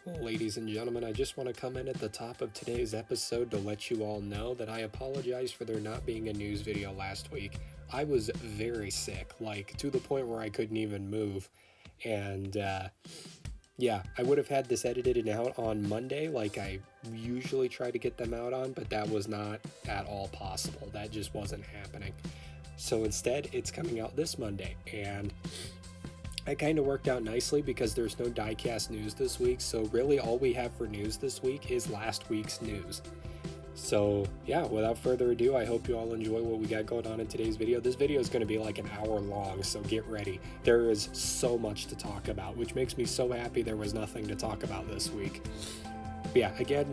Ladies and gentlemen, I just want to come in at the top of today's episode to let you all know that I apologize for there not being a news video last week. I was very sick, like to the point where I couldn't even move. And yeah, I would have had this edited and out on Monday like I usually try to get them out on, but that was not at all possible. That just wasn't happening. So instead, it's coming out this Monday, and it kind of worked out nicely because there's no Diecast news this week, so really all we have for news this week is last week's news. So yeah, without further ado, I hope you all enjoy what we got going on in today's video. This video is going to be like an hour long, so get ready. There is so much to talk about, which makes me so happy there was nothing to talk about this week. But yeah, again,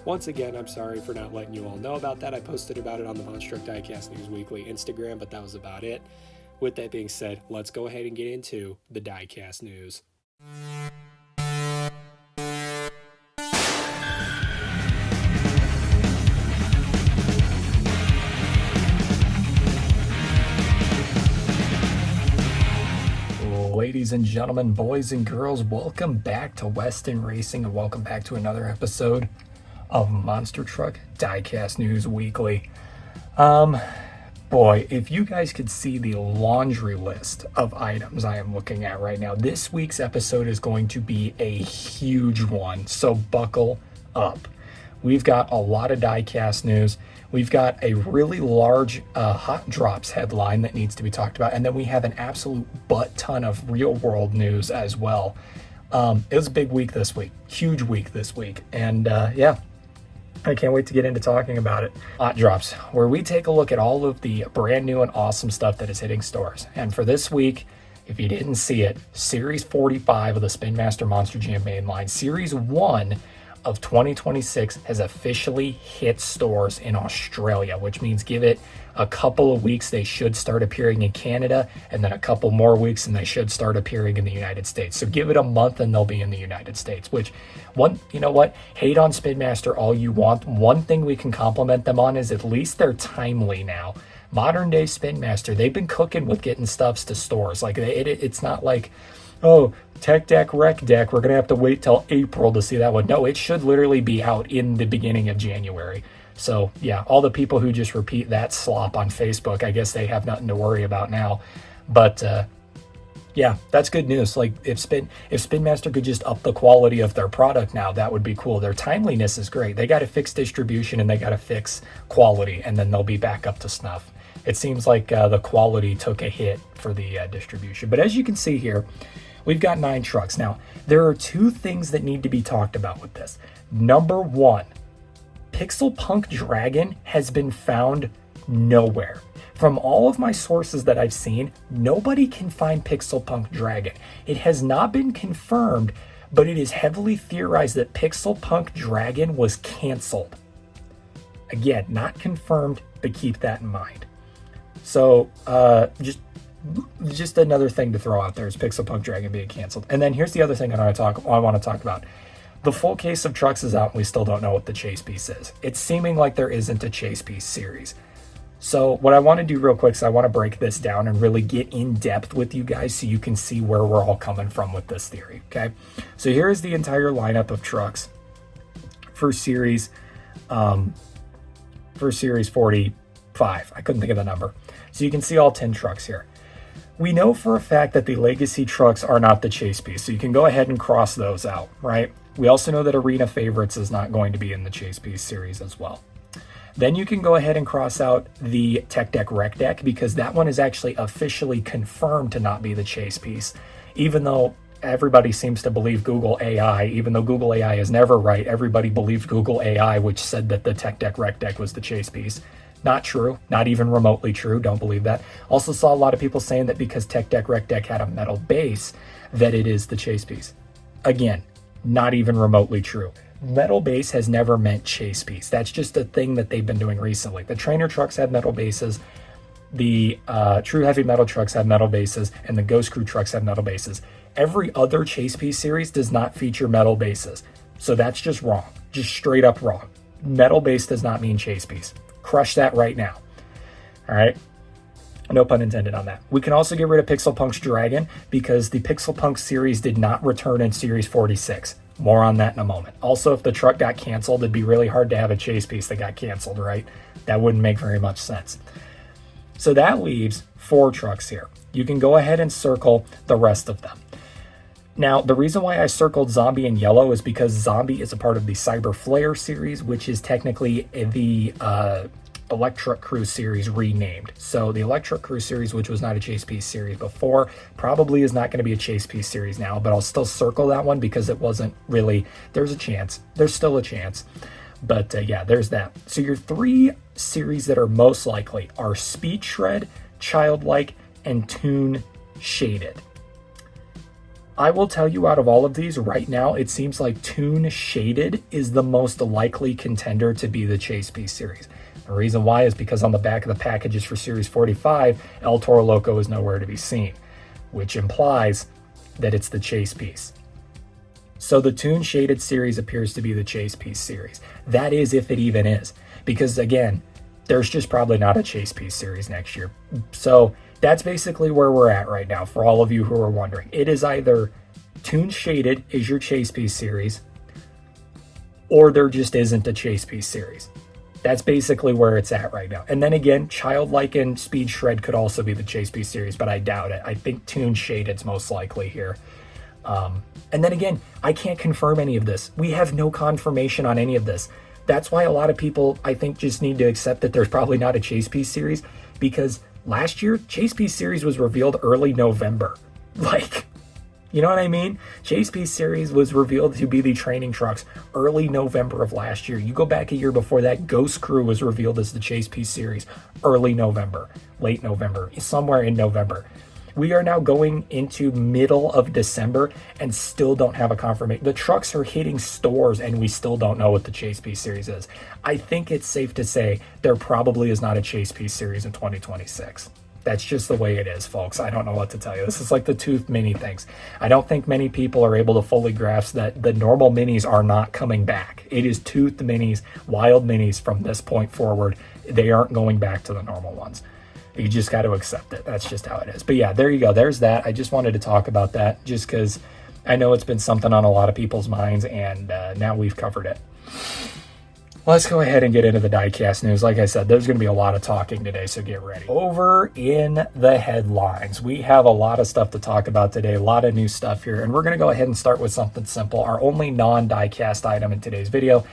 once again, I'm sorry for not letting you all know about that. I posted about it on the Monstruck Diecast News Weekly Instagram, but that was about it. With that being said, let's go ahead and get into the Diecast news. Ladies and gentlemen, boys and girls, welcome back to Weston Racing and welcome back to another episode of Monster Truck Diecast News Weekly. Boy, if you guys could see the laundry list of items I am looking at right now, this week's episode is going to be a huge one, so buckle up. We've got a lot of diecast news. We've got a really large Hot Drops headline that needs to be talked about, and then we have an absolute butt ton of real-world news as well. It was a big week this week, huge week this week, and yeah. I can't wait to get into talking about it. Hot Drops, where we take a look at all of the brand new and awesome stuff that is hitting stores. And for this week, if you didn't see it, Series 45 of the Spin Master Monster Jam Mainline, Series 1 of 2026 has officially hit stores in Australia, which means give it a couple of weeks, they should start appearing in Canada, and then a couple more weeks and they should start appearing in the United States. So give it a month and they'll be in the United States, which you know what? Hate on Spin Master all you want. One thing we can compliment them on is at least they're timely now. Modern day Spin Master, they've been cooking with getting stuffs to stores. Like it's not like, oh, Tech Deck, Rec Deck, we're going to have to wait till April to see that one. No, it should literally be out in the beginning of January. So yeah, all the people who just repeat that slop on Facebook, I guess they have nothing to worry about now. But yeah, that's good news. Like if Spin Master could just up the quality of their product now, that would be cool. Their timeliness is great. They got to fix distribution and they got to fix quality, and then they'll be back up to snuff. It seems like the quality took a hit for the distribution. But as you can see here, we've got 9 trucks. Now, there are 2 things that need to be talked about with this. Number 1, Pixel Punk Dragon has been found nowhere. From all of my sources that I've seen, nobody can find Pixel Punk Dragon. It has not been confirmed, but it is heavily theorized that Pixel Punk Dragon was canceled. Again, not confirmed, but keep that in mind. So, just another thing to throw out there is Pixel Punk Dragon being canceled. And then here's the other thing I want to talk about. The full case of trucks is out and we still don't know what the chase piece is. It's seeming like there isn't a chase piece series. So what I want to do real quick is I want to break this down and really get in depth with you guys so you can see where we're all coming from with this theory, okay? So here is the entire lineup of trucks for Series 45. I couldn't think of the number. So you can see all 10 trucks here. We know for a fact that the legacy trucks are not the chase piece, so you can go ahead and cross those out, right? We also know that Arena Favorites is not going to be in the chase piece series as well. Then you can go ahead and cross out the Tech Deck Rec Deck because that one is actually officially confirmed to not be the chase piece, even though everybody seems to believe Google AI, even though Google AI is never right. Everybody believed Google AI, which said that the Tech Deck Rec Deck was the chase piece. Not true, not even remotely true, don't believe that. Also saw a lot of people saying that because Tech Deck Rec Deck had a metal base, that it is the chase piece. Again, not even remotely true. Metal base has never meant chase piece. That's just a thing that they've been doing recently. The trainer trucks have metal bases, the true heavy metal trucks have metal bases, and the Ghost Crew trucks have metal bases. Every other chase piece series does not feature metal bases. So that's just wrong, just straight up wrong. Metal base does not mean chase piece. Crush that right now. All right. No pun intended on that. We can also get rid of Pixel Punk's Dragon because the Pixel Punk series did not return in Series 46. More on that in a moment. Also, if the truck got canceled, it'd be really hard to have a chase piece that got canceled, right? That wouldn't make very much sense. So that leaves 4 trucks here. You can go ahead and circle the rest of them. Now, the reason why I circled Zombie in yellow is because Zombie is a part of the Cyber Flare series, which is technically the Electric Crew series renamed. So the Electric Crew series, which was not a chase piece series before, probably is not going to be a chase piece series now, but I'll still circle that one because it wasn't really, there's a chance. There's still a chance. But yeah, there's that. So your 3 series that are most likely are Speed Shred, Childlike, and Toon Shaded. I will tell you, out of all of these right now, it seems like Toon Shaded is the most likely contender to be the chase piece series. The reason why is because on the back of the packages for Series 45, El Toro Loco is nowhere to be seen, which implies that it's the chase piece. So the Toon Shaded series appears to be the chase piece series. That is, if it even is, because again, there's just probably not a chase piece series next year. So that's basically where we're at right now for all of you who are wondering. It is either Toon Shaded is your chase piece series, or there just isn't a chase piece series. That's basically where it's at right now. And then again, Childlike and Speed Shred could also be the chase piece series, but I doubt it. I think Toon Shaded's most likely here. And then again, I can't confirm any of this. We have no confirmation on any of this. That's why a lot of people, I think, just need to accept that there's probably not a chase piece series, because last year, chase piece series was revealed early November. Like, you know what I mean? Chase piece series was revealed to be the training trucks early November of last year. You go back a year before that, Ghost Crew was revealed as the chase piece series early November, late November, somewhere in November. We are now going into middle of December and still don't have a confirmation. The trucks are hitting stores and we still don't know what the chase piece series is. I think it's safe to say there probably is not a chase piece series in 2026. That's just the way it is, folks. I don't know what to tell you. This is like the Tooth Mini things. I don't think many people are able to fully grasp that the normal minis are not coming back. It is Tooth Minis, Wild Minis from this point forward. They aren't going back to the normal ones. You just got to accept it. That's just how it is. But yeah, there you go. There's that. I just wanted to talk about that just because I know it's been something on a lot of people's minds, and now we've covered it. Let's go ahead and get into the Diecast news. Like I said, there's going to be a lot of talking today, so get ready. Over in the headlines, we have a lot of stuff to talk about today, a lot of new stuff here, and we're going to go ahead and start with something simple, our only non-Diecast item in today's video,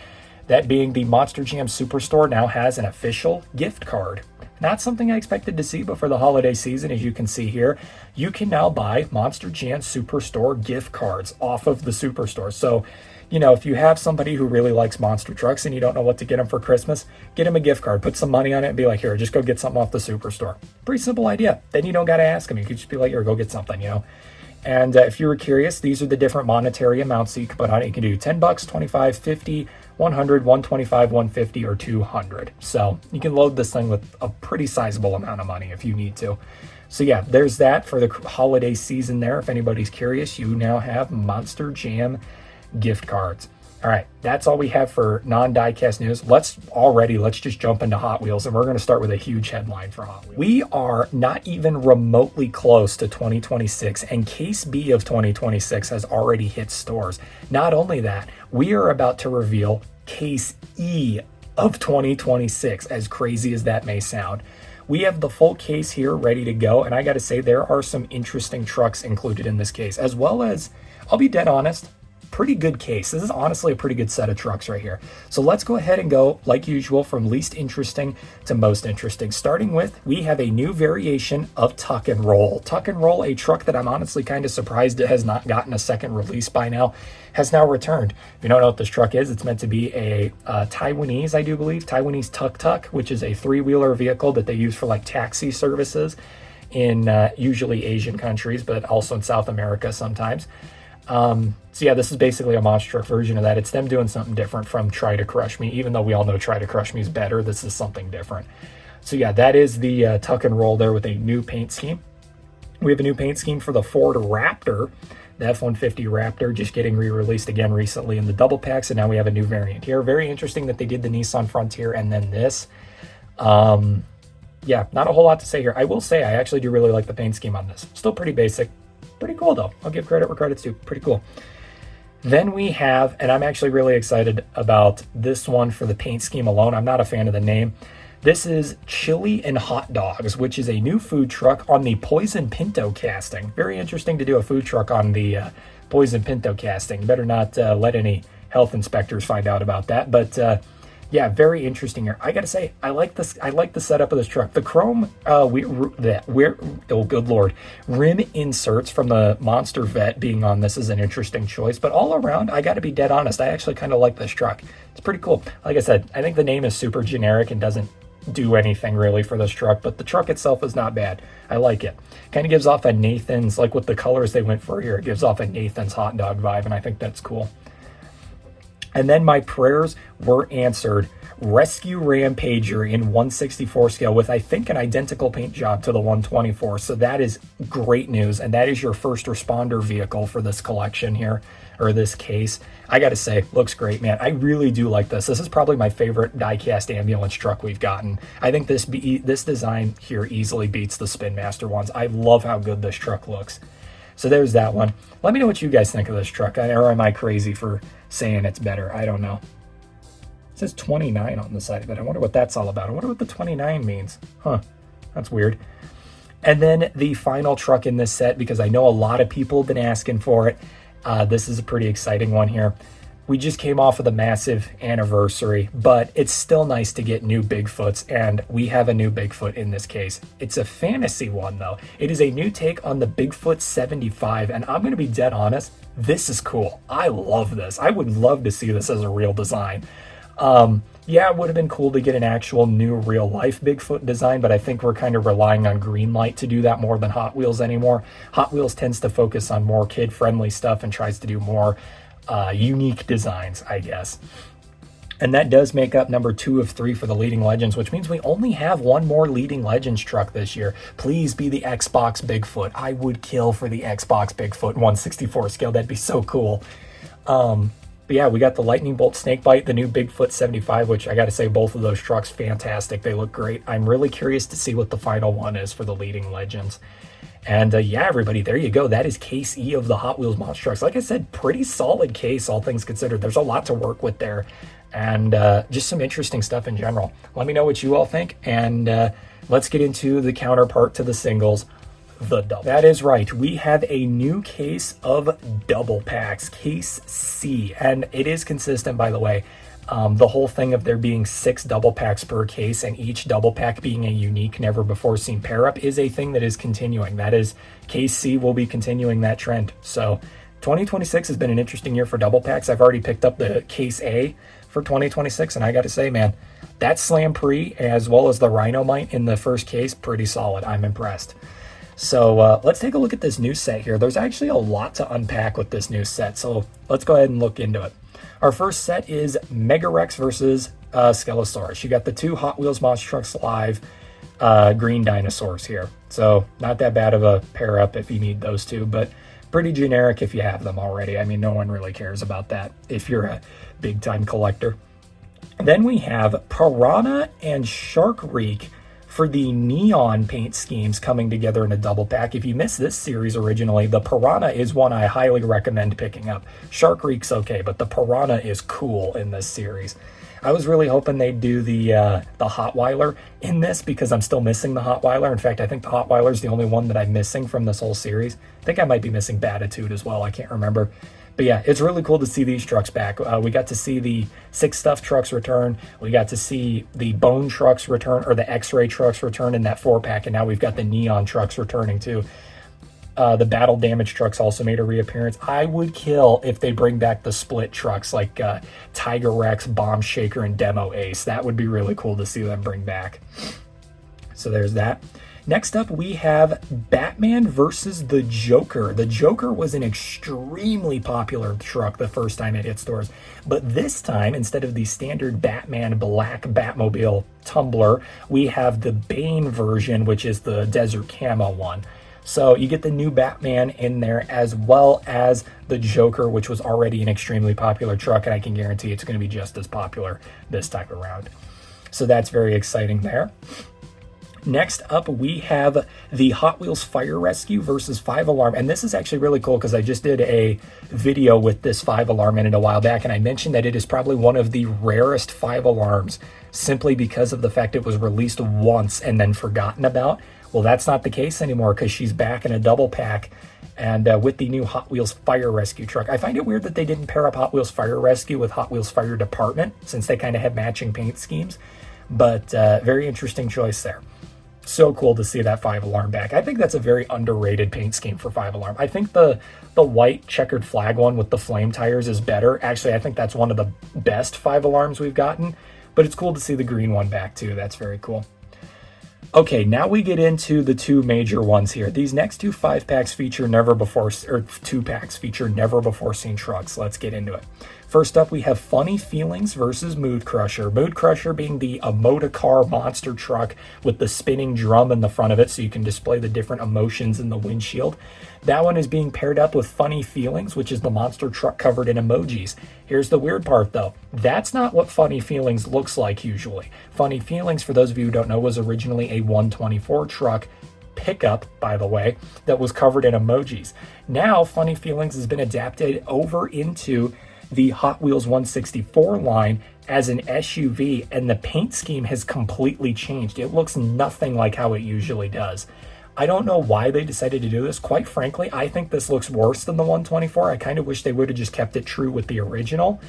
that being the Monster Jam Superstore now has an official gift card. Not something I expected to see before the holiday season. As you can see here, you can now buy Monster Jam Superstore gift cards off of the Superstore. So, you know, if you have somebody who really likes monster trucks and you don't know what to get them for Christmas, get them a gift card, put some money on it and be like, here, just go get something off the Superstore. Pretty simple idea. Then you don't got to ask them. You could just be like, here, go get something, you know. And if you were curious, these are the different monetary amounts that you can put on it. You can do $10, 25, 50, 100, 125, 150, or 200. So you can load this thing with a pretty sizable amount of money if you need to. So yeah, there's that for the holiday season there. If anybody's curious, you now have Monster Jam gift cards. All right, that's all we have for non-Diecast news. Let's just jump into Hot Wheels, and we're going to start with a huge headline for Hot Wheels. We are not even remotely close to 2026, and Case B of 2026 has already hit stores. Not only that, we are about to reveal Case E of 2026, as crazy as that may sound. We have the full case here ready to go, and I got to say, there are some interesting trucks included in this case, as well as, I'll be dead honest, pretty good case. This is honestly a pretty good set of trucks right here. So let's go ahead and go, like usual, from least interesting to most interesting. Starting with, we have a new variation of Tuck and Roll. Tuck and Roll, a truck that I'm honestly kind of surprised it has not gotten a second release by now, has now returned. If you don't know what this truck is, it's meant to be a Taiwanese, I do believe, Taiwanese Tuk-Tuk, which is a three-wheeler vehicle that they use for like taxi services in usually Asian countries, but also in South America sometimes. So yeah, this is basically a monster truck version of that. It's them doing something different from Try to Crush Me. Even though we all know Try to Crush Me is better, this is something different. So yeah, that is the Tuck and Roll there with a new paint scheme. We have a new paint scheme for the Ford Raptor, the F-150 Raptor, just getting re-released again recently in the double packs, and now we have a new variant here. Very interesting that they did the Nissan Frontier and then this. Yeah, not a whole lot to say here. I will say I actually do really like the paint scheme on this. Still pretty basic. Pretty cool though. I'll give credit where credit's due. Pretty cool. Then we have, and I'm actually really excited about this one for the paint scheme alone. I'm not a fan of the name. This is Chili and Hot Dogs, which is a new food truck on the Poison Pinto casting. Very interesting to do a food truck on the Poison Pinto casting. Better not let any health inspectors find out about that. But yeah, very interesting here. I gotta say, I like this. I like the setup of this truck. The chrome, oh good lord, rim inserts from the Monster Vet being on this is an interesting choice. But all around, I gotta be dead honest. I actually kind of like this truck. It's pretty cool. Like I said, I think the name is super generic and doesn't do anything really for this truck, but the truck itself is not bad. I like it. Kind of gives off a Nathan's, like with the colors they went for here, it gives off a Nathan's hot dog vibe, and I think that's cool. And then my prayers were answered. Rescue Rampager in 164 scale with, I think, an identical paint job to the 124. So that is great news. And that is your first responder vehicle for this collection here, or this case. I got to say, looks great, man. I really do like this. This is probably my favorite diecast ambulance truck we've gotten. I think this design here easily beats the Spin Master ones. I love how good this truck looks. So there's that one. Let me know what you guys think of this truck. Or am I crazy for saying it's better? I don't know. It says 29 on the side of it. I wonder what that's all about. I wonder what the 29 means. Huh, that's weird. And then the final truck in this set, because I know a lot of people have been asking for it. This is a pretty exciting one here. We just came off of the massive anniversary, but it's still nice to get new Bigfoots, and we have a new Bigfoot in this case. It's a fantasy one, though. It is a new take on the Bigfoot 75, and I'm going to be dead honest, this is cool. I love this. I would love to see this as a real design. Yeah, it would have been cool to get an actual new real-life Bigfoot design, but I think we're kind of relying on Greenlight to do that more than Hot Wheels anymore. Hot Wheels tends to focus on more kid-friendly stuff and tries to do more unique designs, I guess. And that does make up number 2 of 3 for the Leading Legends, which means we only have one more Leading Legends truck this year. Please be the Xbox Bigfoot. I would kill for the Xbox Bigfoot 164 scale. That'd be so cool. But yeah, we got the Lightning Bolt Snakebite, the new Bigfoot 75, which I got to say, both of those trucks, fantastic. They look great. I'm really curious to see what the final one is for the Leading Legends. And yeah, everybody, there you go. That is Case E of the Hot Wheels Monster Trucks. Like I said, pretty solid case, all things considered. There's a lot to work with there, and just some interesting stuff in general. Let me know what you all think, and let's get into the counterpart to the singles, the double. That is right. We have a new case of double packs, Case C, and it is consistent, by the way. The whole thing of there being 6 double packs per case and each double pack being a unique, never before seen pair up is a thing that is continuing. That is, Case C will be continuing that trend. So 2026 has been an interesting year for double packs. I've already picked up the Case A for 2026, and I got to say, man, that Slam Pre as well as the Rhinomite in the first case, pretty solid. I'm impressed. So let's take a look at this new set here. There's actually a lot to unpack with this new set, so let's go ahead and look into it. Our first set is Mega Rex versus Skelosaurus. You got the 2 Hot Wheels Monster Trucks Live green dinosaurs here. So not that bad of a pair up if you need those 2, but pretty generic if you have them already. I mean, no one really cares about that if you're a big time collector. Then we have Piranha and Shark Reek for the neon paint schemes coming together in a double pack. If you missed this series originally, the Piranha is one I highly recommend picking up. Shark Reek's okay, but the Piranha is cool in this series. I was really hoping they'd do the Hotweiler in this because I'm still missing the Hotweiler. In fact, I think the Hotweiler is the only one that I'm missing from this whole series. I think I might be missing Batitude as well. I can't remember. But yeah, it's really cool to see these trucks back. We got to see the 6 Stuff trucks return. We got to see the Bone trucks return, or the X-Ray trucks return in that 4-pack, and now we've got the Neon trucks returning too. The Battle Damage trucks also made a reappearance. I would kill if they bring back the split trucks like Tiger Rex, Bomb Shaker, and Demo Ace. That would be really cool to see them bring back. So there's that. Next up, we have Batman versus the Joker. The Joker was an extremely popular truck the first time it hit stores, but this time, instead of the standard Batman black Batmobile tumbler, we have the Bane version, which is the desert camo one. So you get the new Batman in there as well as the Joker, which was already an extremely popular truck, and I can guarantee it's going to be just as popular this time around. So that's very exciting there. Next up, we have the Hot Wheels Fire Rescue versus 5-alarm. And this is actually really cool because I just did a video with this 5-alarm in it a while back. And I mentioned that it is probably one of the rarest 5-alarms simply because of the fact it was released once and then forgotten about. Well, that's not the case anymore because she's back in a double pack. And with the new Hot Wheels Fire Rescue truck. I find it weird that they didn't pair up Hot Wheels Fire Rescue with Hot Wheels Fire Department since they kind of have matching paint schemes. But very interesting choice there. So cool to see that 5-alarm back. I think that's a very underrated paint scheme for 5-alarm. I think the white checkered flag one with the flame tires is better. Actually, I think that's one of the best 5-alarms we've gotten. But it's cool to see the green one back too. That's very cool. Okay, now we get into the two major ones here. These next two 5-packs feature never before, or 2-packs feature never before seen trucks. Let's get into it. First up, we have Funny Feelings versus Mood Crusher. Mood Crusher being the Emoticar monster truck with the spinning drum in the front of it so you can display the different emotions in the windshield. That one is being paired up with Funny Feelings, which is the monster truck covered in emojis. Here's the weird part though. That's not what Funny Feelings looks like usually. Funny Feelings, for those of you who don't know, was originally a 124 truck pickup, by the way, that was covered in emojis. Now, Funny Feelings has been adapted over into the Hot Wheels 164 line as an SUV, and the paint scheme has completely changed. It looks nothing like how it usually does. I don't know why they decided to do this. Quite frankly, I think this looks worse than the 124. I kind of wish they would have just kept it true with the original.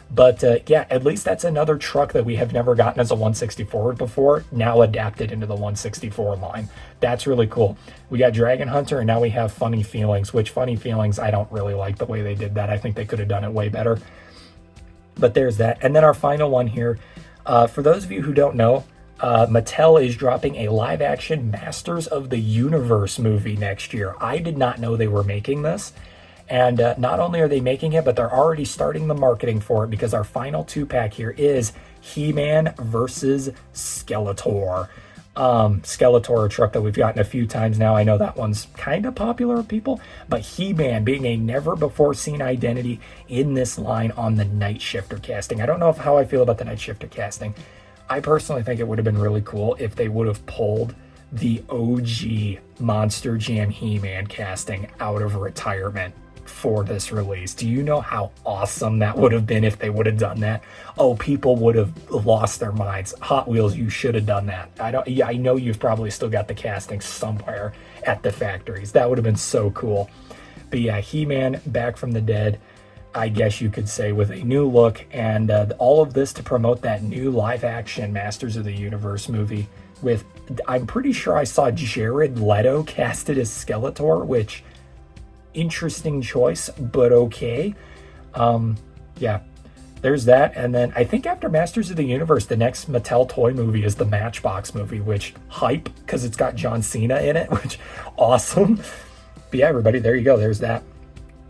But yeah, at least that's another truck that we have never gotten as a 164 before, now adapted into the 164 line. That's really cool. We got Dragon Hunter, and now we have Funny Feelings, which Funny Feelings, I don't really like the way they did that. I think they could have done it way better. But there's that. And then our final one here, for those of you who don't know, Mattel is dropping a live-action Masters of the Universe movie next year. I did not know they were making this. And not only are they making it, but they're already starting the marketing for it because our final 2-pack here is He-Man versus Skeletor. Skeletor, a truck that we've gotten a few times now. I know that one's kind of popular with people, but He-Man being a never-before-seen identity in this line on the Night Shifter casting. I don't know how I feel about the Night Shifter casting. I personally think it would have been really cool if they would have pulled the OG Monster Jam He-Man casting out of retirement for this release. Do you know how awesome that would have been if they would have done that? Oh, people would have lost their minds. Hot Wheels, you should have done that. I know you've probably still got the casting somewhere at the factories. That would have been so cool. But yeah, He-Man back from the dead, I guess you could say, with a new look, and all of this to promote that new live-action Masters of the Universe movie with, I'm pretty sure I saw Jared Leto casted as Skeletor, which, interesting choice, but okay. Yeah, there's that. And then I think after Masters of the Universe, the next Mattel toy movie is the Matchbox movie, which hype, because it's got John Cena in it, which awesome. But yeah, everybody, there you go. There's that.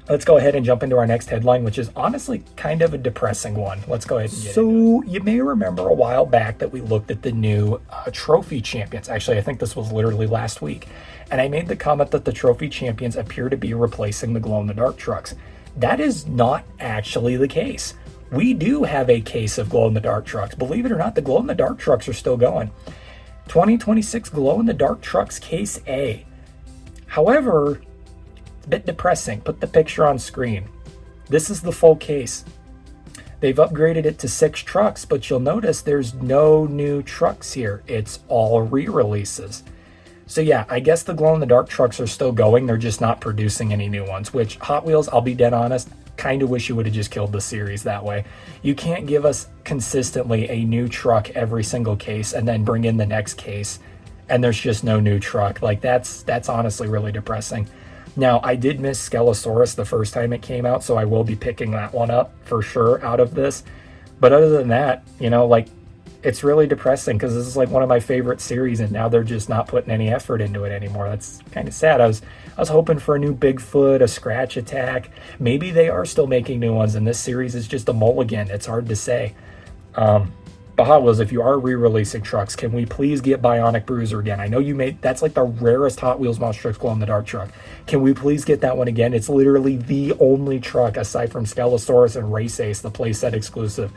Let's go ahead and jump into our next headline, which is honestly kind of a depressing one. Let's go ahead and get into it. You may remember a while back that we looked at the new Trophy Champions. Actually, I think this was literally last week. And I made the comment that the Trophy Champions appear to be replacing the glow-in-the-dark trucks. That is not actually the case. We do have a case of glow-in-the-dark trucks. Believe it or not, the glow-in-the-dark trucks are still going. 2026 glow-in-the-dark trucks case A. However, bit depressing. Put the picture on screen. This is the full case. They've upgraded it to 6 trucks, but you'll notice there's no new trucks here. It's all re-releases. So yeah, I guess the glow-in-the-dark trucks are still going. They're just not producing any new ones, which Hot Wheels, I'll be dead honest, kind of wish you would have just killed the series that way. You can't give us consistently a new truck every single case and then bring in the next case and there's just no new truck. Like that's honestly really depressing. Now, I did miss Skelosaurus the first time it came out, so I will be picking that one up for sure out of this. But other than that, you know, like, it's really depressing because this is like one of my favorite series, and now they're just not putting any effort into it anymore. That's kind of sad. I was hoping for a new Bigfoot, a Scratch Attack. Maybe they are still making new ones, and this series is just a mulligan. It's hard to say. But Hot Wheels, if you are re-releasing trucks, can we please get Bionic Bruiser again? I know you made, that's like the rarest Hot Wheels Monster Trucks glow-in-the-dark truck. Can we please get that one again? It's literally the only truck, aside from Skelosaurus and Race Ace, the playset exclusive,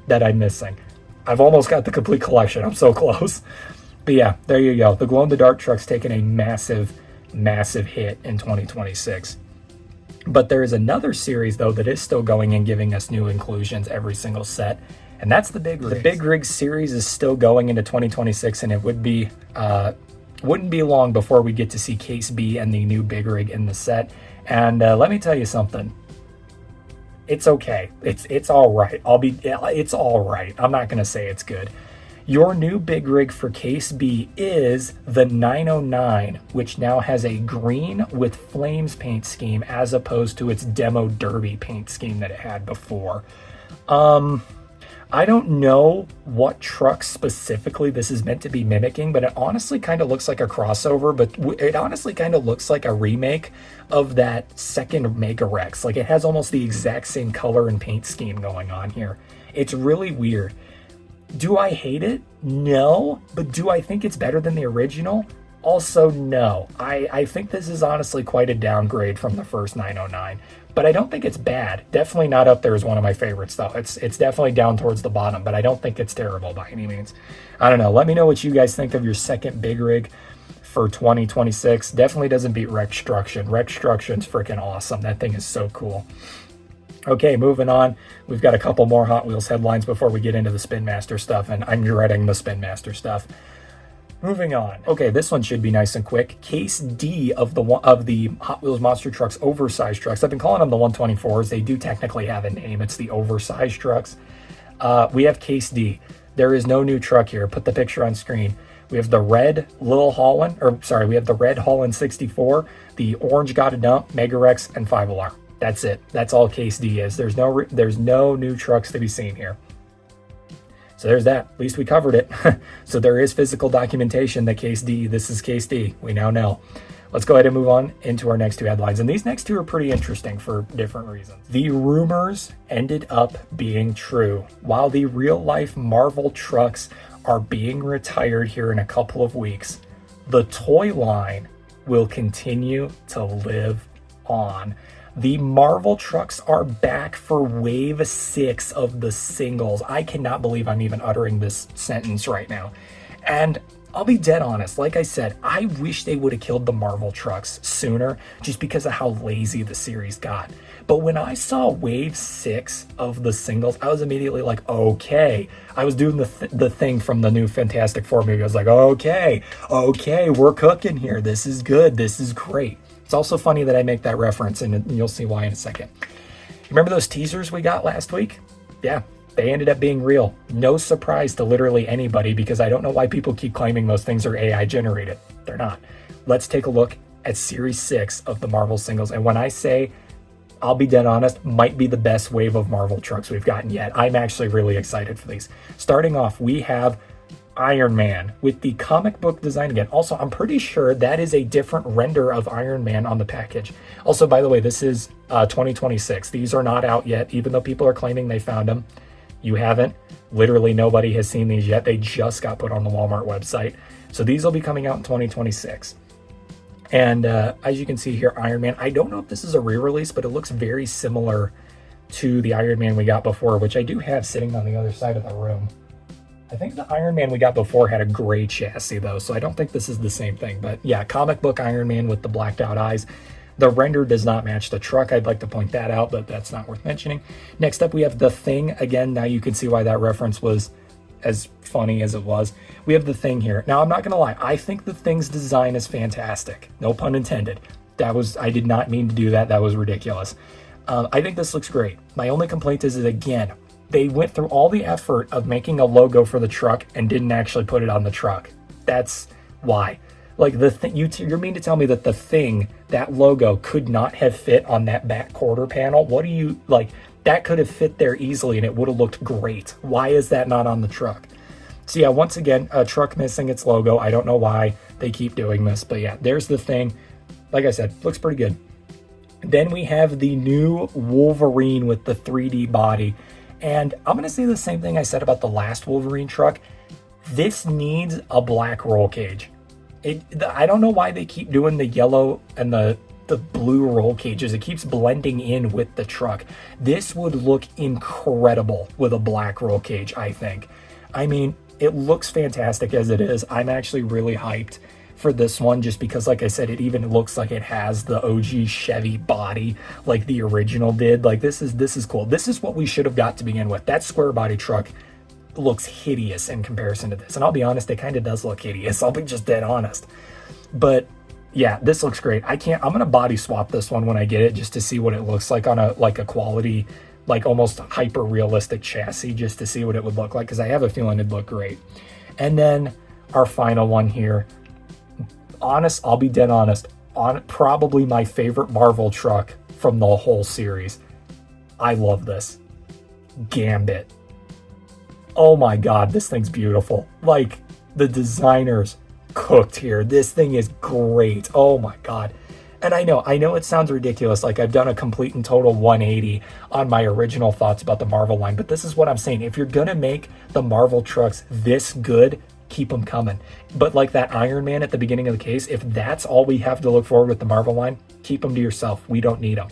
that I'm missing. I've almost got the complete collection. I'm so close. But yeah, there you go. The glow-in-the-dark truck's taken a massive, massive hit in 2026. But there is another series, though, that is still going and giving us new inclusions every single set, and that's the Big Rigs. The Big Rigs series is still going into 2026, and it wouldn't be long before we get to see Case B and the new Big Rig in the set. And let me tell you something. It's okay. It's all right. It's all right. I'm not gonna say it's good. Your new Big Rig for Case B is the 909, which now has a green with flames paint scheme as opposed to its demo derby paint scheme that it had before. I don't know what truck specifically this is meant to be mimicking, but it honestly kind of looks like a crossover, but it honestly kind of looks like a remake of that second Mega Rex. Like, it has almost the exact same color and paint scheme going on here. It's really weird. Do I hate it? No. But do I think it's better than the original? Also, no. I think this is honestly quite a downgrade from the first 909. But I don't think it's bad. Definitely not up there as one of my favorites, though. It's definitely down towards the bottom, but I don't think it's terrible by any means. I don't know. Let me know what you guys think of your second Big Rig for 2026. Definitely doesn't beat Rexstruction. Rexstruction's freaking awesome. That thing is so cool. Okay, moving on. We've got a couple more Hot Wheels headlines before we get into the Spin Master stuff, and I'm dreading the Spin Master stuff. Moving on. Okay, this one should be nice and quick. Case D of the Hot Wheels Monster Trucks Oversized trucks. I've been calling them the 124s. They do technically have a name. It's the Oversized trucks. We have Case D. There is no new truck here. Put the picture on screen. We have the red Lil Holland, we have the red Holland 64, the orange Gotta Dump, Mega Rex, and 5 Alarm. That's it. That's all Case D is. There's no new trucks to be seen here. So there's that. At least we covered it. So there is physical documentation that this is Case D. We now know. Let's go ahead and move on into our next two headlines. And these next two are pretty interesting for different reasons. The rumors ended up being true. While the real-life Marvel trucks are being retired here in a couple of weeks, the toy line will continue to live on. The Marvel trucks are back for wave 6 of the singles. I cannot believe I'm even uttering this sentence right now. And I'll be dead honest. Like I said, I wish they would have killed the Marvel trucks sooner just because of how lazy the series got. But when I saw wave 6 of the singles, I was immediately like, okay. I was doing the thing from the new Fantastic Four movie. I was like, okay, we're cooking here. This is good. This is great. It's also funny that I make that reference, and you'll see why in a second. Remember those teasers we got last week? Yeah, they ended up being real. No surprise to literally anybody, because I don't know why people keep claiming those things are AI generated. They're not. Let's take a look at Series 6 of the Marvel singles. And when I say, I'll be dead honest, might be the best wave of Marvel trucks we've gotten yet. I'm actually really excited for these. Starting off, we have Iron Man with the comic book design again. Also, I'm pretty sure that is a different render of Iron Man on the package. Also, by the way, this is 2026. These are not out yet, even though people are claiming they found them. You haven't. Literally nobody has seen these yet. They just got put on the Walmart website. So these will be coming out in 2026. And as you can see here, Iron Man, I don't know if this is a re-release, but it looks very similar to the Iron Man we got before, which I do have sitting on the other side of the room. I think the Iron Man we got before had a gray chassis, though, so I don't think this is the same thing. But yeah, comic book Iron Man with the blacked out eyes. The render does not match the truck. I'd like to point that out, but that's not worth mentioning. Next up, we have The Thing. Again, now you can see why that reference was as funny as it was. We have The Thing here. Now, I'm not going to lie. I think The Thing's design is fantastic. No pun intended. I did not mean to do that. That was ridiculous. I think this looks great. My only complaint is that, again, they went through all the effort of making a logo for the truck and didn't actually put it on the truck. That's why. Like, you're mean to tell me that The Thing, that logo, could not have fit on that back quarter panel? What do you, like, that could have fit there easily and it would have looked great. Why is that not on the truck? So yeah, once again, a truck missing its logo. I don't know why they keep doing this, but yeah, there's The Thing. Like I said, looks pretty good. Then we have the new Wolverine with the 3D body. And I'm going to say the same thing I said about the last Wolverine truck. This needs a black roll cage. I don't know why they keep doing the yellow and the blue roll cages. It keeps blending in with the truck. This would look incredible with a black roll cage, I think. I mean, It looks fantastic as it is. I'm actually really hyped for this one just because, like I said, it even looks like it has the OG Chevy body like the original did. Like this is cool. This is what we should have got to begin with. That square body truck looks hideous in comparison to this. And I'll be honest, it kind of does look hideous. I'll be just dead honest. But yeah, this looks great. I'm going to body swap this one when I get it just to see what it looks like on a quality, like almost hyper realistic chassis, just to see what it would look like, because I have a feeling it'd look great. And then our final one here, I'll be dead honest, on probably my favorite Marvel truck from the whole series. I love this. Gambit. Oh my God, this thing's beautiful. Like, the designers cooked here. This thing is great. Oh my God. And I know it sounds ridiculous. Like, I've done a complete and total 180 on my original thoughts about the Marvel line, but this is what I'm saying. If you're gonna make the Marvel trucks this good, keep them coming. But like that Iron Man at the beginning of the case, if that's all we have to look forward with the Marvel line, keep them to yourself. We don't need them.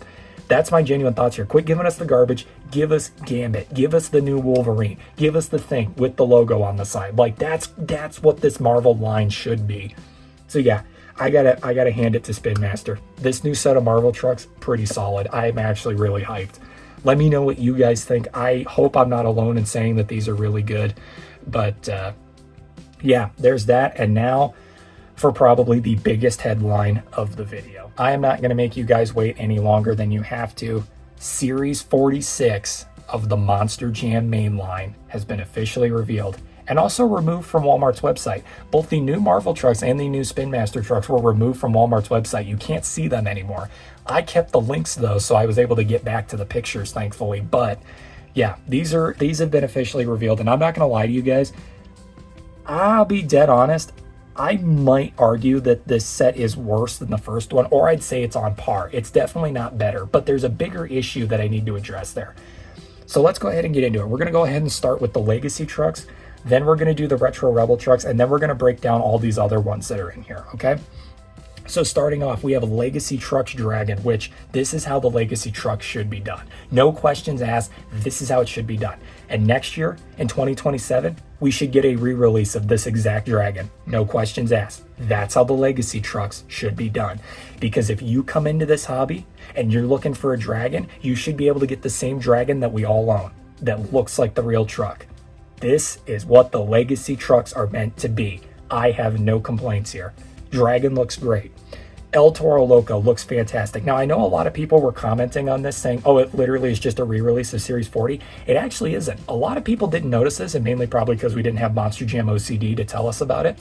That's my genuine thoughts here. Quit giving us the garbage. Give us Gambit. Give us the new Wolverine. Give us the thing with the logo on the side. Like, that's what this Marvel line should be. So yeah, I gotta hand it to Spin Master. This new set of Marvel trucks, pretty solid. I'm actually really hyped. Let me know what you guys think. I hope I'm not alone in saying that these are really good. But yeah, there's that. And now for probably the biggest headline of the video. I am not going to make you guys wait any longer than you have to. Series 46 of the Monster Jam Mainline has been officially revealed and also removed from Walmart's website. Both the new Marvel trucks and the new Spin Master trucks were removed from Walmart's website. You can't see them anymore. I kept the links though, so I was able to get back to the pictures, thankfully. But yeah, these have been officially revealed, and I'm not going to lie to you guys. I'll be dead honest. I might argue that this set is worse than the first one, or I'd say it's on par. It's definitely not better, but there's a bigger issue that I need to address there. So let's go ahead and get into it. We're going to go ahead and start with the Legacy trucks, then we're going to do the Retro Rebel trucks, and then we're going to break down all these other ones that are in here, okay? So starting off, we have a Legacy Trucks Dragon, which this is how the Legacy trucks should be done. No questions asked, this is how it should be done. And next year, in 2027, we should get a re-release of this exact Dragon. No questions asked. That's how the Legacy trucks should be done. Because if you come into this hobby and you're looking for a Dragon, you should be able to get the same Dragon that we all own, that looks like the real truck. This is what the Legacy trucks are meant to be. I have no complaints here. Dragon looks great. El Toro Loco looks fantastic. Now, I know a lot of people were commenting on this saying, oh, it literally is just a re-release of Series 40. It actually isn't. A lot of people didn't notice this, and mainly probably because we didn't have Monster Jam OCD to tell us about it.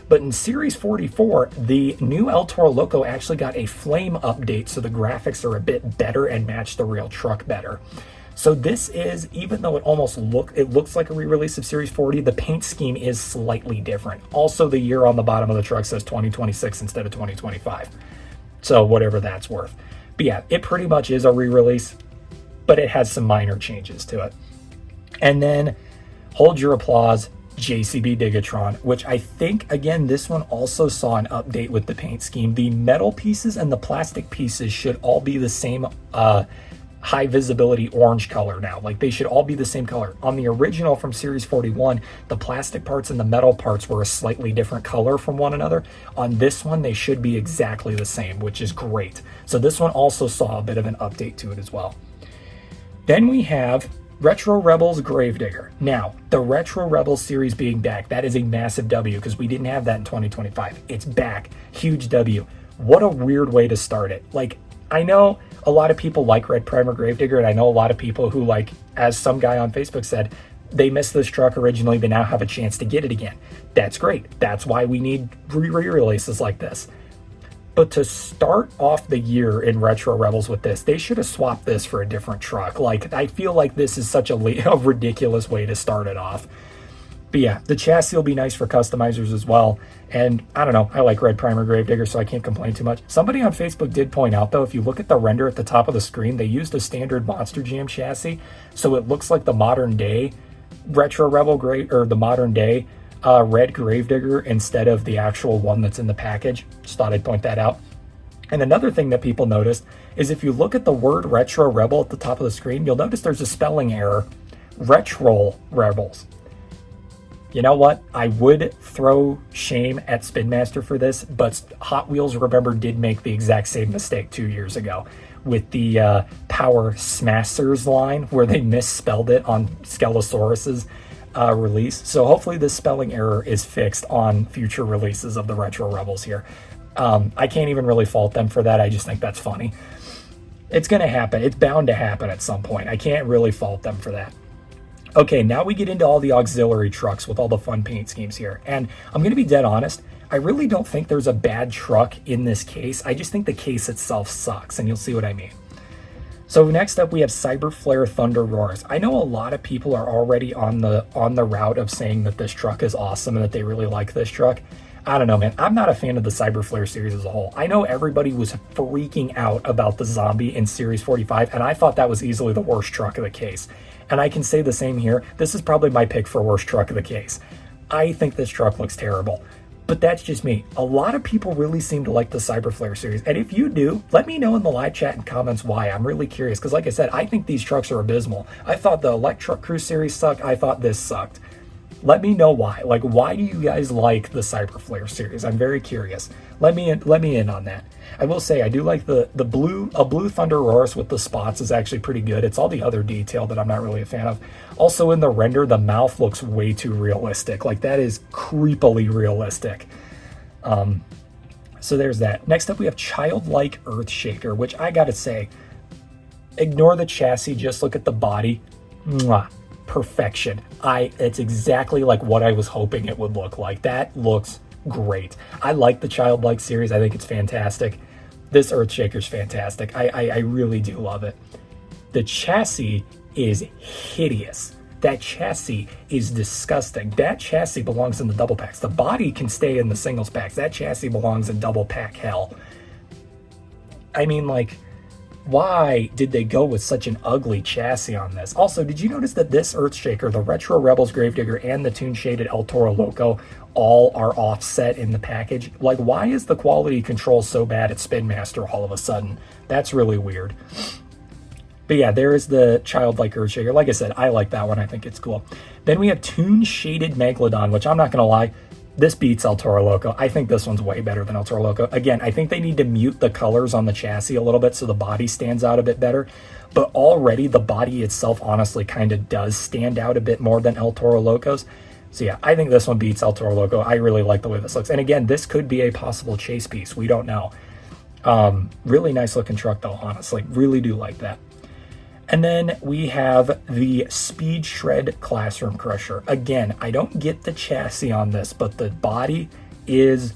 But in Series 44, the new El Toro Loco actually got a flame update, so the graphics are a bit better and match the real truck better. So this is, even though it looks like a re-release of Series 40, the paint scheme is slightly different. Also, the year on the bottom of the truck says 2026 instead of 2025. So whatever that's worth. But yeah, it pretty much is a re-release, but it has some minor changes to it. And then, hold your applause, JCB Digatron, which I think, again, this one also saw an update with the paint scheme. The metal pieces and the plastic pieces should all be the same high visibility orange color now. Like, they should all be the same color. On the original from Series 41, the plastic parts and the metal parts were a slightly different color from one another. On this one, they should be exactly the same, which is great. So this one also saw a bit of an update to it as well. Then we have Retro Rebels Gravedigger. Now, the Retro Rebels series being back, that is a massive W because we didn't have that in 2025. It's back. Huge W. What a weird way to start it. Like, I know a lot of people like Red Primer Gravedigger, and I know a lot of people who, like, as some guy on Facebook said, they missed this truck originally, but now have a chance to get it again. That's great. That's why we need re-releases like this. But to start off the year in Retro Rebels with this, they should have swapped this for a different truck. Like, I feel like this is such a ridiculous way to start it off. But yeah, the chassis will be nice for customizers as well. And I don't know, I like Red Primer Gravedigger, so I can't complain too much. Somebody on Facebook did point out, though, if you look at the render at the top of the screen, they used a standard Monster Jam chassis, so it looks like the modern day Retro Rebel or the modern day Red Gravedigger instead of the actual one that's in the package. Just thought I'd point that out. And another thing that people noticed is if you look at the word Retro Rebel at the top of the screen, you'll notice there's a spelling error. Retro Rebels. You know what? I would throw shame at Spin Master for this, but Hot Wheels, remember, did make the exact same mistake 2 years ago with the Power Smashers line where they misspelled it on Skelosaurus's release. So hopefully this spelling error is fixed on future releases of the Retro Rebels here. I can't even really fault them for that. I just think that's funny. It's going to happen. It's bound to happen at some point. I can't really fault them for that. Okay, now we get into all the auxiliary trucks with all the fun paint schemes here. And I'm going to be dead honest, I really don't think there's a bad truck in this case. I just think the case itself sucks, and you'll see what I mean. So next up, we have Cyber Flare Thunder Roars. I know a lot of people are already on the route of saying that this truck is awesome and that they really like this truck. I don't know, man. I'm not a fan of the Cyber Flare series as a whole. I know everybody was freaking out about the zombie in Series 45, and I thought that was easily the worst truck of the case. And I can say the same here. This is probably my pick for worst truck of the case. I think this truck looks terrible. But that's just me. A lot of people really seem to like the Cyber Flare series. And if you do, let me know in the live chat and comments why. I'm really curious. Because like I said, I think these trucks are abysmal. I thought the Electric Crew series sucked. I thought this sucked. Let me know why. Like, why do you guys like the Cyber Flare series? I'm very curious. Let me in on that. I will say I do like the blue Thunder Roars with the spots is actually pretty good. It's all the other detail that I'm not really a fan of. Also in the render, the mouth looks way too realistic. Like, that is creepily realistic. So there's that. Next up, we have Childlike Earthshaker, which I gotta say, ignore the chassis, just look at the body. Mwah. Perfection. It's exactly like what I was hoping it would look like. That looks great. I like the Childlike series. I think it's fantastic. This Earthshaker's fantastic. I really do love it. The chassis is hideous. That chassis is disgusting. That chassis belongs in the double packs. The body can stay in the singles packs. That chassis belongs in double pack hell. I mean, like, why did they go with such an ugly chassis on this? Also, did you notice that this Earthshaker, the Retro Rebels Gravedigger, and the Toon Shaded El Toro Loco all are offset in the package? Like, why is the quality control so bad at Spin Master all of a sudden? That's really weird. But yeah, there is the Childlike Earthshaker. Like I said, I like that one. I think it's cool. Then we have Toon Shaded Megalodon, which I'm not going to lie, this beats El Toro Loco. I think this one's way better than El Toro Loco. Again, I think they need to mute the colors on the chassis a little bit so the body stands out a bit better. But already the body itself honestly kind of does stand out a bit more than El Toro Loco's. So yeah, I think this one beats El Toro Loco. I really like the way this looks. And again, this could be a possible chase piece. We don't know. Really nice looking truck though, honestly. Really do like that. And then we have the Speed Shred Classroom Crusher. Again, I don't get the chassis on this, but the body is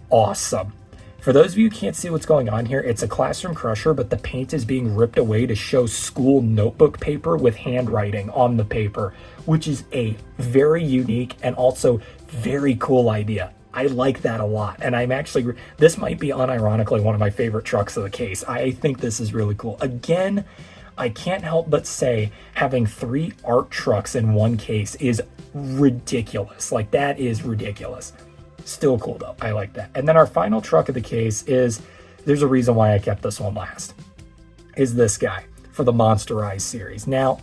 awesome. For those of you who can't see what's going on here, it's a Classroom Crusher, but the paint is being ripped away to show school notebook paper with handwriting on the paper, which is a very unique and also very cool idea. I like that a lot. And I'm actually, this might be unironically one of my favorite trucks of the case. I think this is really cool. Again, I can't help but say having 3 art trucks in one case is ridiculous. Like, that is ridiculous. Still cool though. I like that. And then our final truck of the case is, there's a reason why I kept this one last, is this guy for the Monsterized series. Now,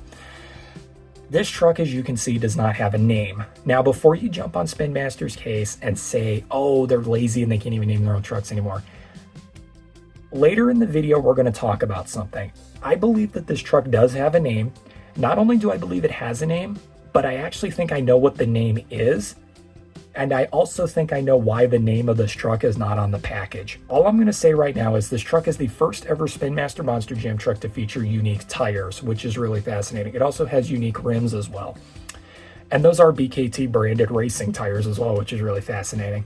this truck, as you can see, does not have a name. Now, before you jump on Spin Master's case and say, oh, they're lazy and they can't even name their own trucks anymore, later in the video, we're going to talk about something. I believe that this truck does have a name. Not only do I believe it has a name, but I actually think I know what the name is. And I also think I know why the name of this truck is not on the package. All I'm going to say right now is this truck is the first ever Spin Master Monster Jam truck to feature unique tires, which is really fascinating. It also has unique rims as well. And those are BKT branded racing tires as well, which is really fascinating.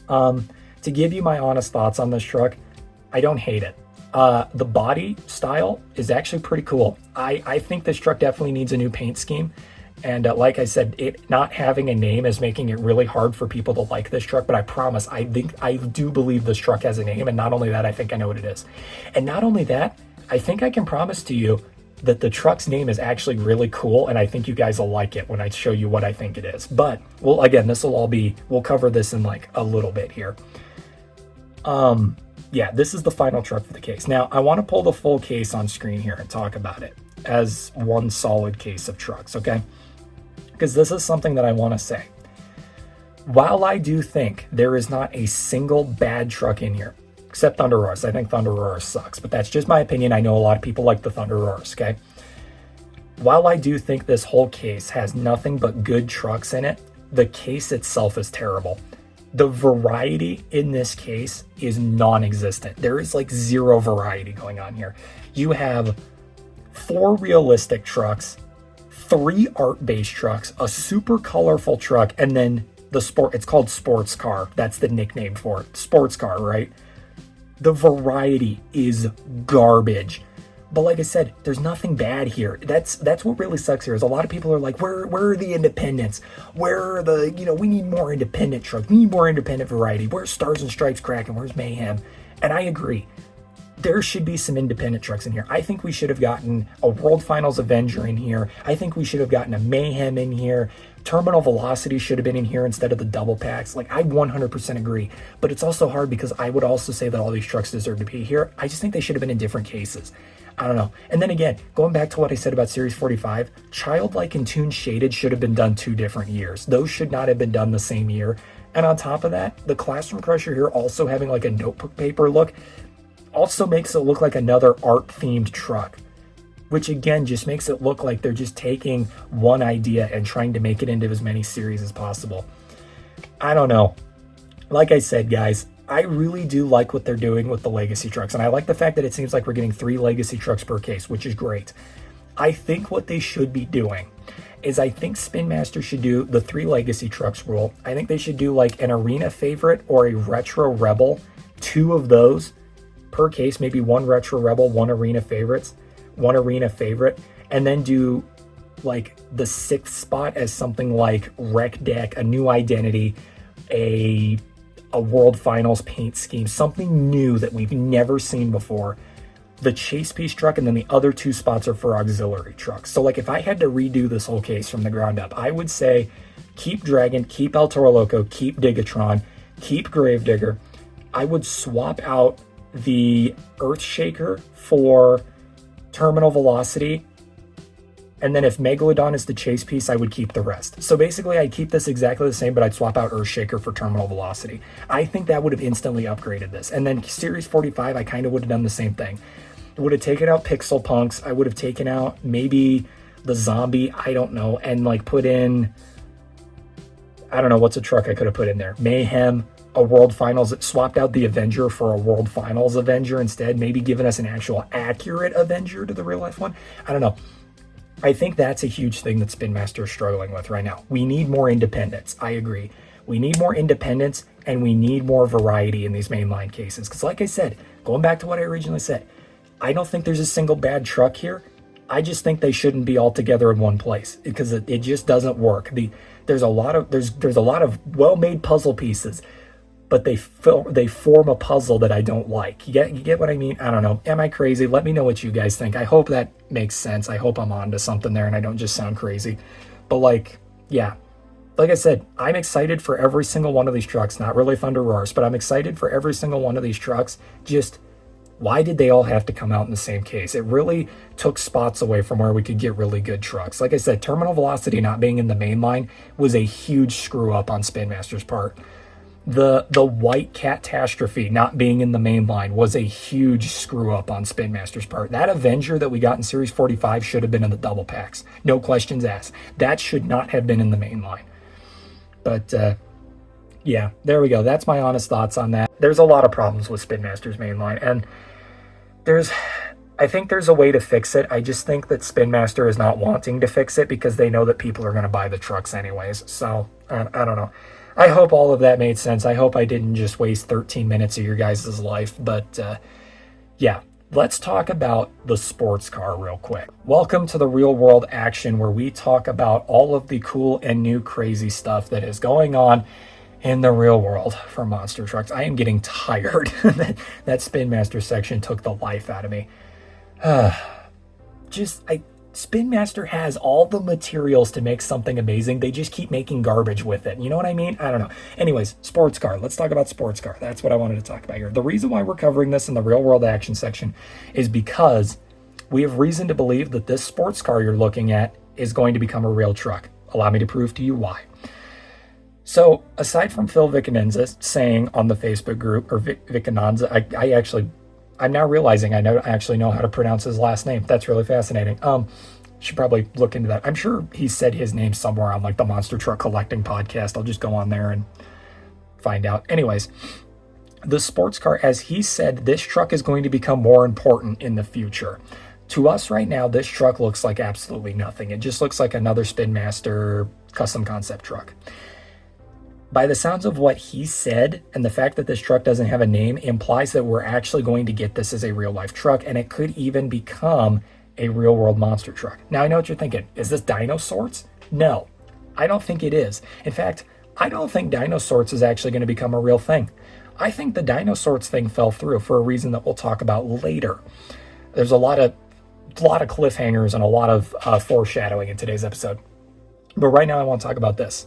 To give you my honest thoughts on this truck, I don't hate it. The body style is actually pretty cool. I think this truck definitely needs a new paint scheme. And like I said, it not having a name is making it really hard for people to like this truck. But I promise, I do believe this truck has a name. And not only that, I think I know what it is. And not only that, I think I can promise to you that the truck's name is actually really cool. And I think you guys will like it when I show you what I think it is. But, well, again, we'll cover this in like a little bit here. Yeah, this is the final truck for the case. Now, I want to pull the full case on screen here and talk about it as one solid case of trucks, okay? because this is something that I want to say. While I do think there is not a single bad truck in here, except Thunder Roars. I think Thunder Roars sucks, but that's just my opinion. I know a lot of people like the Thunder Roars, okay? While I do think this whole case has nothing but good trucks in it, the case itself is terrible. The variety in this case is non-existent. There is like zero variety going on here. You have 4 realistic trucks, 3 art-based trucks, a super colorful truck, and then it's called sports car. That's the nickname for it. Sports car, right? The variety is garbage. But like I said, there's nothing bad here. That's what really sucks here is a lot of people are like, where are the independents? Where are the, we need more independent trucks. We need more independent variety. Where's Stars and Stripes cracking? Where's Mayhem? And I agree. There should be some independent trucks in here. I think we should have gotten a World Finals Avenger in here. I think we should have gotten a Mayhem in here. Terminal Velocity should have been in here instead of the double packs. Like, I 100% agree. But it's also hard because I would also say that all these trucks deserve to be here. I just think they should have been in different cases. I don't know. And then again, going back to what I said about Series 45, Childlike and Toon Shaded should have been done 2 different years. Those should not have been done the same year. And on top of that, the Classroom Crusher here also having like a notebook paper look also makes it look like another art-themed truck, which again just makes it look like they're just taking one idea and trying to make it into as many series as possible. I don't know. Like I said, guys, I really do like what they're doing with the Legacy trucks, and I like the fact that it seems like we're getting 3 Legacy trucks per case, which is great. I think what they should be doing is I think Spin Master should do the 3 Legacy trucks rule. I think they should do like an Arena Favorite or a Retro Rebel, 2 of those per case, maybe 1 Retro Rebel, 1 Arena Favorite, and then do like the 6th spot as something like Rec Deck, a new identity, a World Finals paint scheme, something new that we've never seen before. The chase piece truck, and then the other 2 spots are for auxiliary trucks. So like if I had to redo this whole case from the ground up, I would say keep Dragon, keep El Toro Loco, keep Digatron, keep Gravedigger. I would swap out the Earthshaker for Terminal Velocity, and then if Megalodon is the chase piece, I would keep the rest. So basically I'd keep this exactly the same, but I'd swap out Earthshaker for Terminal Velocity. I think that would have instantly upgraded this. And then Series 45, I kind of would have done the same thing. I would have taken out Pixel Punks. I would have taken out maybe the Zombie, I don't know, and like put in, I don't know, what's a truck I could have put in there? Mayhem, a World Finals, swapped out the Avenger for a World Finals Avenger instead, maybe giving us an actual accurate Avenger to the real life one. I don't know. I think that's a huge thing that Spin Master is struggling with right now. We need more independence. I agree. We need more independence, and we need more variety in these mainline cases. Because like I said, going back to what I originally said, I don't think there's a single bad truck here. I just think they shouldn't be all together in one place because it just doesn't work. There's a lot of well-made puzzle pieces, but they form a puzzle that I don't like. You get what I mean? I don't know. Am I crazy? Let me know what you guys think. I hope that makes sense. I hope I'm on to something there and I don't just sound crazy. But like, yeah. Like I said, I'm excited for every single one of these trucks. Not really Thunder Roars, but I'm excited for every single one of these trucks. Just, why did they all have to come out in the same case? It really took spots away from where we could get really good trucks. Like I said, Terminal Velocity not being in the main line was a huge screw up on Spin Master's part. The White Catastrophe not being in the main line was a huge screw up on Spin Master's part. That Avenger that we got in Series 45 should have been in the double packs. No questions asked. That should not have been in the main line. But yeah, there we go. That's my honest thoughts on that. There's a lot of problems with Spin Master's main line, and I think there's a way to fix it. I just think that Spin Master is not wanting to fix it because they know that people are going to buy the trucks anyways. So I don't know. I hope all of that made sense. I hope I didn't just waste 13 minutes of your guys' life. But yeah, let's talk about the sports car real quick. Welcome to the real world action where we talk about all of the cool and new crazy stuff that is going on in the real world for monster trucks. I am getting tired. That Spin Master section took the life out of me. Spin Master has all the materials to make something amazing. They just keep making garbage with it. You know what I mean? I don't know. Anyways, sports car. Let's talk about sports car. That's what I wanted to talk about here. The reason why we're covering this in the real world action section is because we have reason to believe that this sports car you're looking at is going to become a real truck. Allow me to prove to you why. So aside from Phil Vicinanza saying on the Facebook group, or Vicinanza, I'm now realizing I actually know how to pronounce his last name. That's really fascinating. Should probably look into that. I'm sure he said his name somewhere on like the Monster Truck Collecting podcast. I'll just go on there and find out. Anyways, the sports car, as he said, this truck is going to become more important in the future. To us right now, this truck looks like absolutely nothing. It just looks like another Spin Master custom concept truck. By the sounds of what he said, and the fact that this truck doesn't have a name implies that we're actually going to get this as a real life truck, and it could even become a real world monster truck. Now I know what you're thinking. Is this Dino Sorts? No, I don't think it is. In fact, I don't think Dino Sorts is actually going to become a real thing. I think the Dino Sorts thing fell through for a reason that we'll talk about later. There's a lot of cliffhangers and a lot of foreshadowing in today's episode. But right now I want to talk about this.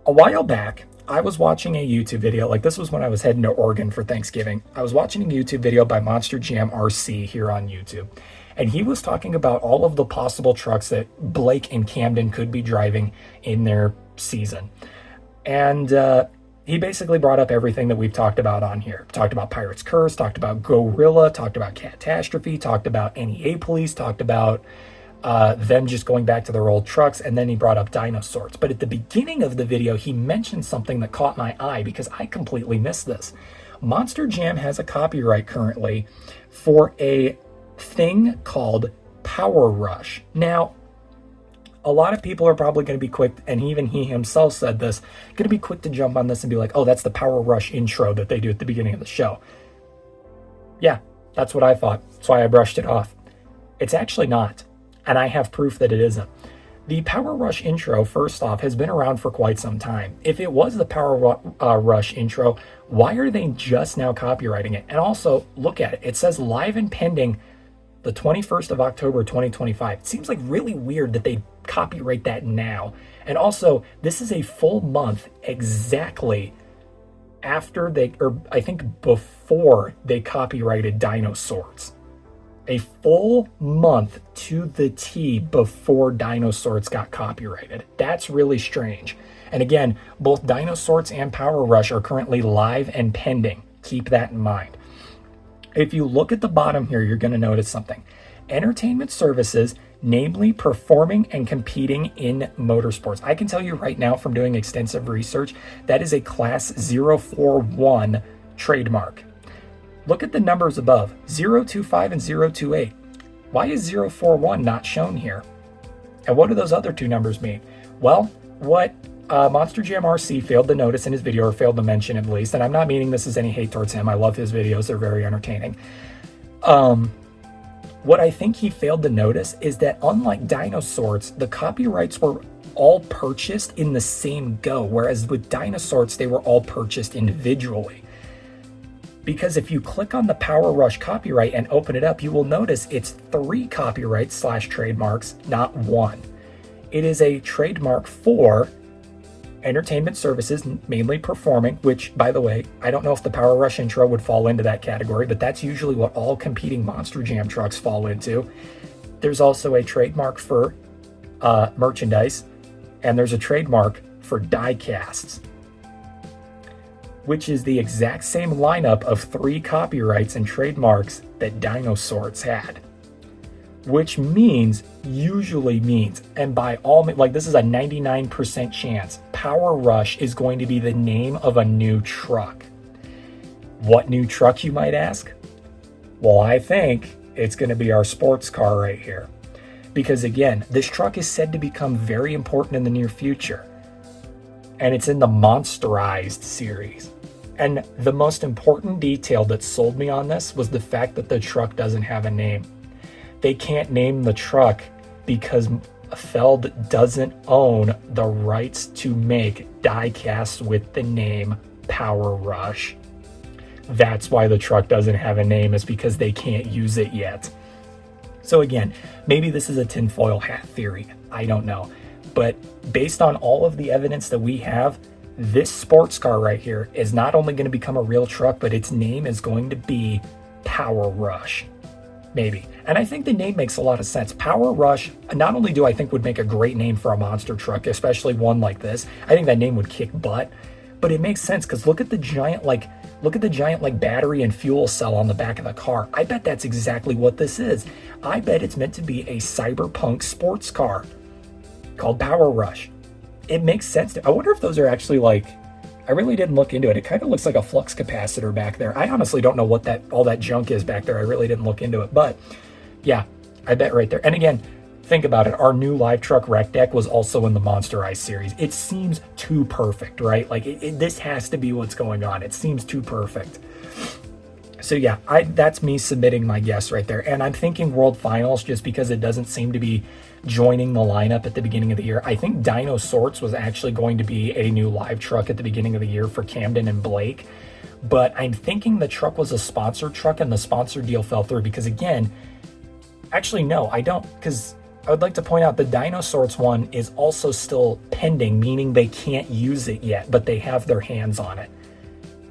A while back, I was watching a YouTube video, like this was when I was heading to Oregon for Thanksgiving. I was watching a YouTube video by Monster Jam RC here on YouTube. And he was talking about all of the possible trucks that Blake and Camden could be driving in their season. And he basically brought up everything that we've talked about on here. Talked about Pirate's Curse, talked about Gorilla, talked about Catastrophe, talked about NEA Police, talked about them just going back to their old trucks, and then he brought up Dino Sorts. But at the beginning of the video, he mentioned something that caught my eye because I completely missed this. Monster Jam has a copyright currently for a thing called Power Rush. Now, a lot of people are probably going to be quick, and even he himself said this, going to be quick to jump on this and be like, oh, that's the Power Rush intro that they do at the beginning of the show. Yeah, that's what I thought. That's why I brushed it off. It's actually not, and I have proof that it isn't. The Power Rush intro, first off, has been around for quite some time. If it was the Power Rush intro, why are they just now copywriting it? And also, look at it. It says live and pending the 21st of October, 2025. It seems like really weird that they copyright that now. And also, this is a full month exactly after I think before they copyrighted Dino Sorts. A full month to the T before Dino Sorts got copyrighted. That's really strange. And again, both Dino Sorts and Power Rush are currently live and pending. Keep that in mind. If you look at the bottom here, you're going to notice something. Entertainment services, namely performing and competing in motorsports. I can tell you right now from doing extensive research, that is a class 041 trademark. Look at the numbers above, 025 and 028. Why is 041 not shown here? And what do those other two numbers mean? Well, what Monster Jam RC failed to notice in his video, or failed to mention at least, and I'm not meaning this as any hate towards him. I love his videos. They're very entertaining. What I think he failed to notice is that unlike Dino Sorts, the copyrights were all purchased in the same go, whereas with Dino Sorts, they were all purchased individually. Because if you click on the Power Rush copyright and open it up, you will notice it's 3 copyrights / trademarks, not 1. It is a trademark for entertainment services, mainly performing, which, by the way, I don't know if the Power Rush intro would fall into that category, but that's usually what all competing Monster Jam trucks fall into. There's also a trademark for merchandise, and there's a trademark for diecasts, which is the exact same lineup of 3 copyrights and trademarks that Dino Sorts had. Which usually means, and by all means, like this is a 99% chance, Power Rush is going to be the name of a new truck. What new truck, you might ask? Well, I think it's going to be our sports car right here. Because again, this truck is said to become very important in the near future. And it's in the Monsterized series. And the most important detail that sold me on this was the fact that the truck doesn't have a name. They can't name the truck because Feld doesn't own the rights to make diecasts with the name Power Rush. That's why the truck doesn't have a name, is because they can't use it yet. So again, maybe this is a tinfoil hat theory. I don't know. But based on all of the evidence that we have, this sports car right here is not only going to become a real truck, but its name is going to be Power Rush. maybe. And I think the name makes a lot of sense. Power Rush, not only do I think would make a great name for a monster truck, especially one like this, I think that name would kick butt, but it makes sense because look at the giant battery and fuel cell on the back of the car. I bet that's exactly what this is. I bet it's meant to be a cyberpunk sports car called Power Rush. It makes sense. I wonder if those are actually like, I really didn't look into it. It kind of looks like a flux capacitor back there. I honestly don't know what all that junk is back there. I really didn't look into it, but yeah, I bet right there. And again, think about it. Our new live truck rec deck was also in the Monster Ice series. It seems too perfect, right? Like this has to be what's going on. It seems too perfect. So yeah, that's me submitting my guess right there. And I'm thinking World Finals just because it doesn't seem to be joining the lineup at the beginning of the year. I think Dino Sorts was actually going to be a new live truck at the beginning of the year for Camden and Blake. But I'm thinking the truck was a sponsored truck and the sponsor deal fell through because again, actually no, I don't, because I would like to point out the Dino Sorts one is also still pending, meaning they can't use it yet, but they have their hands on it.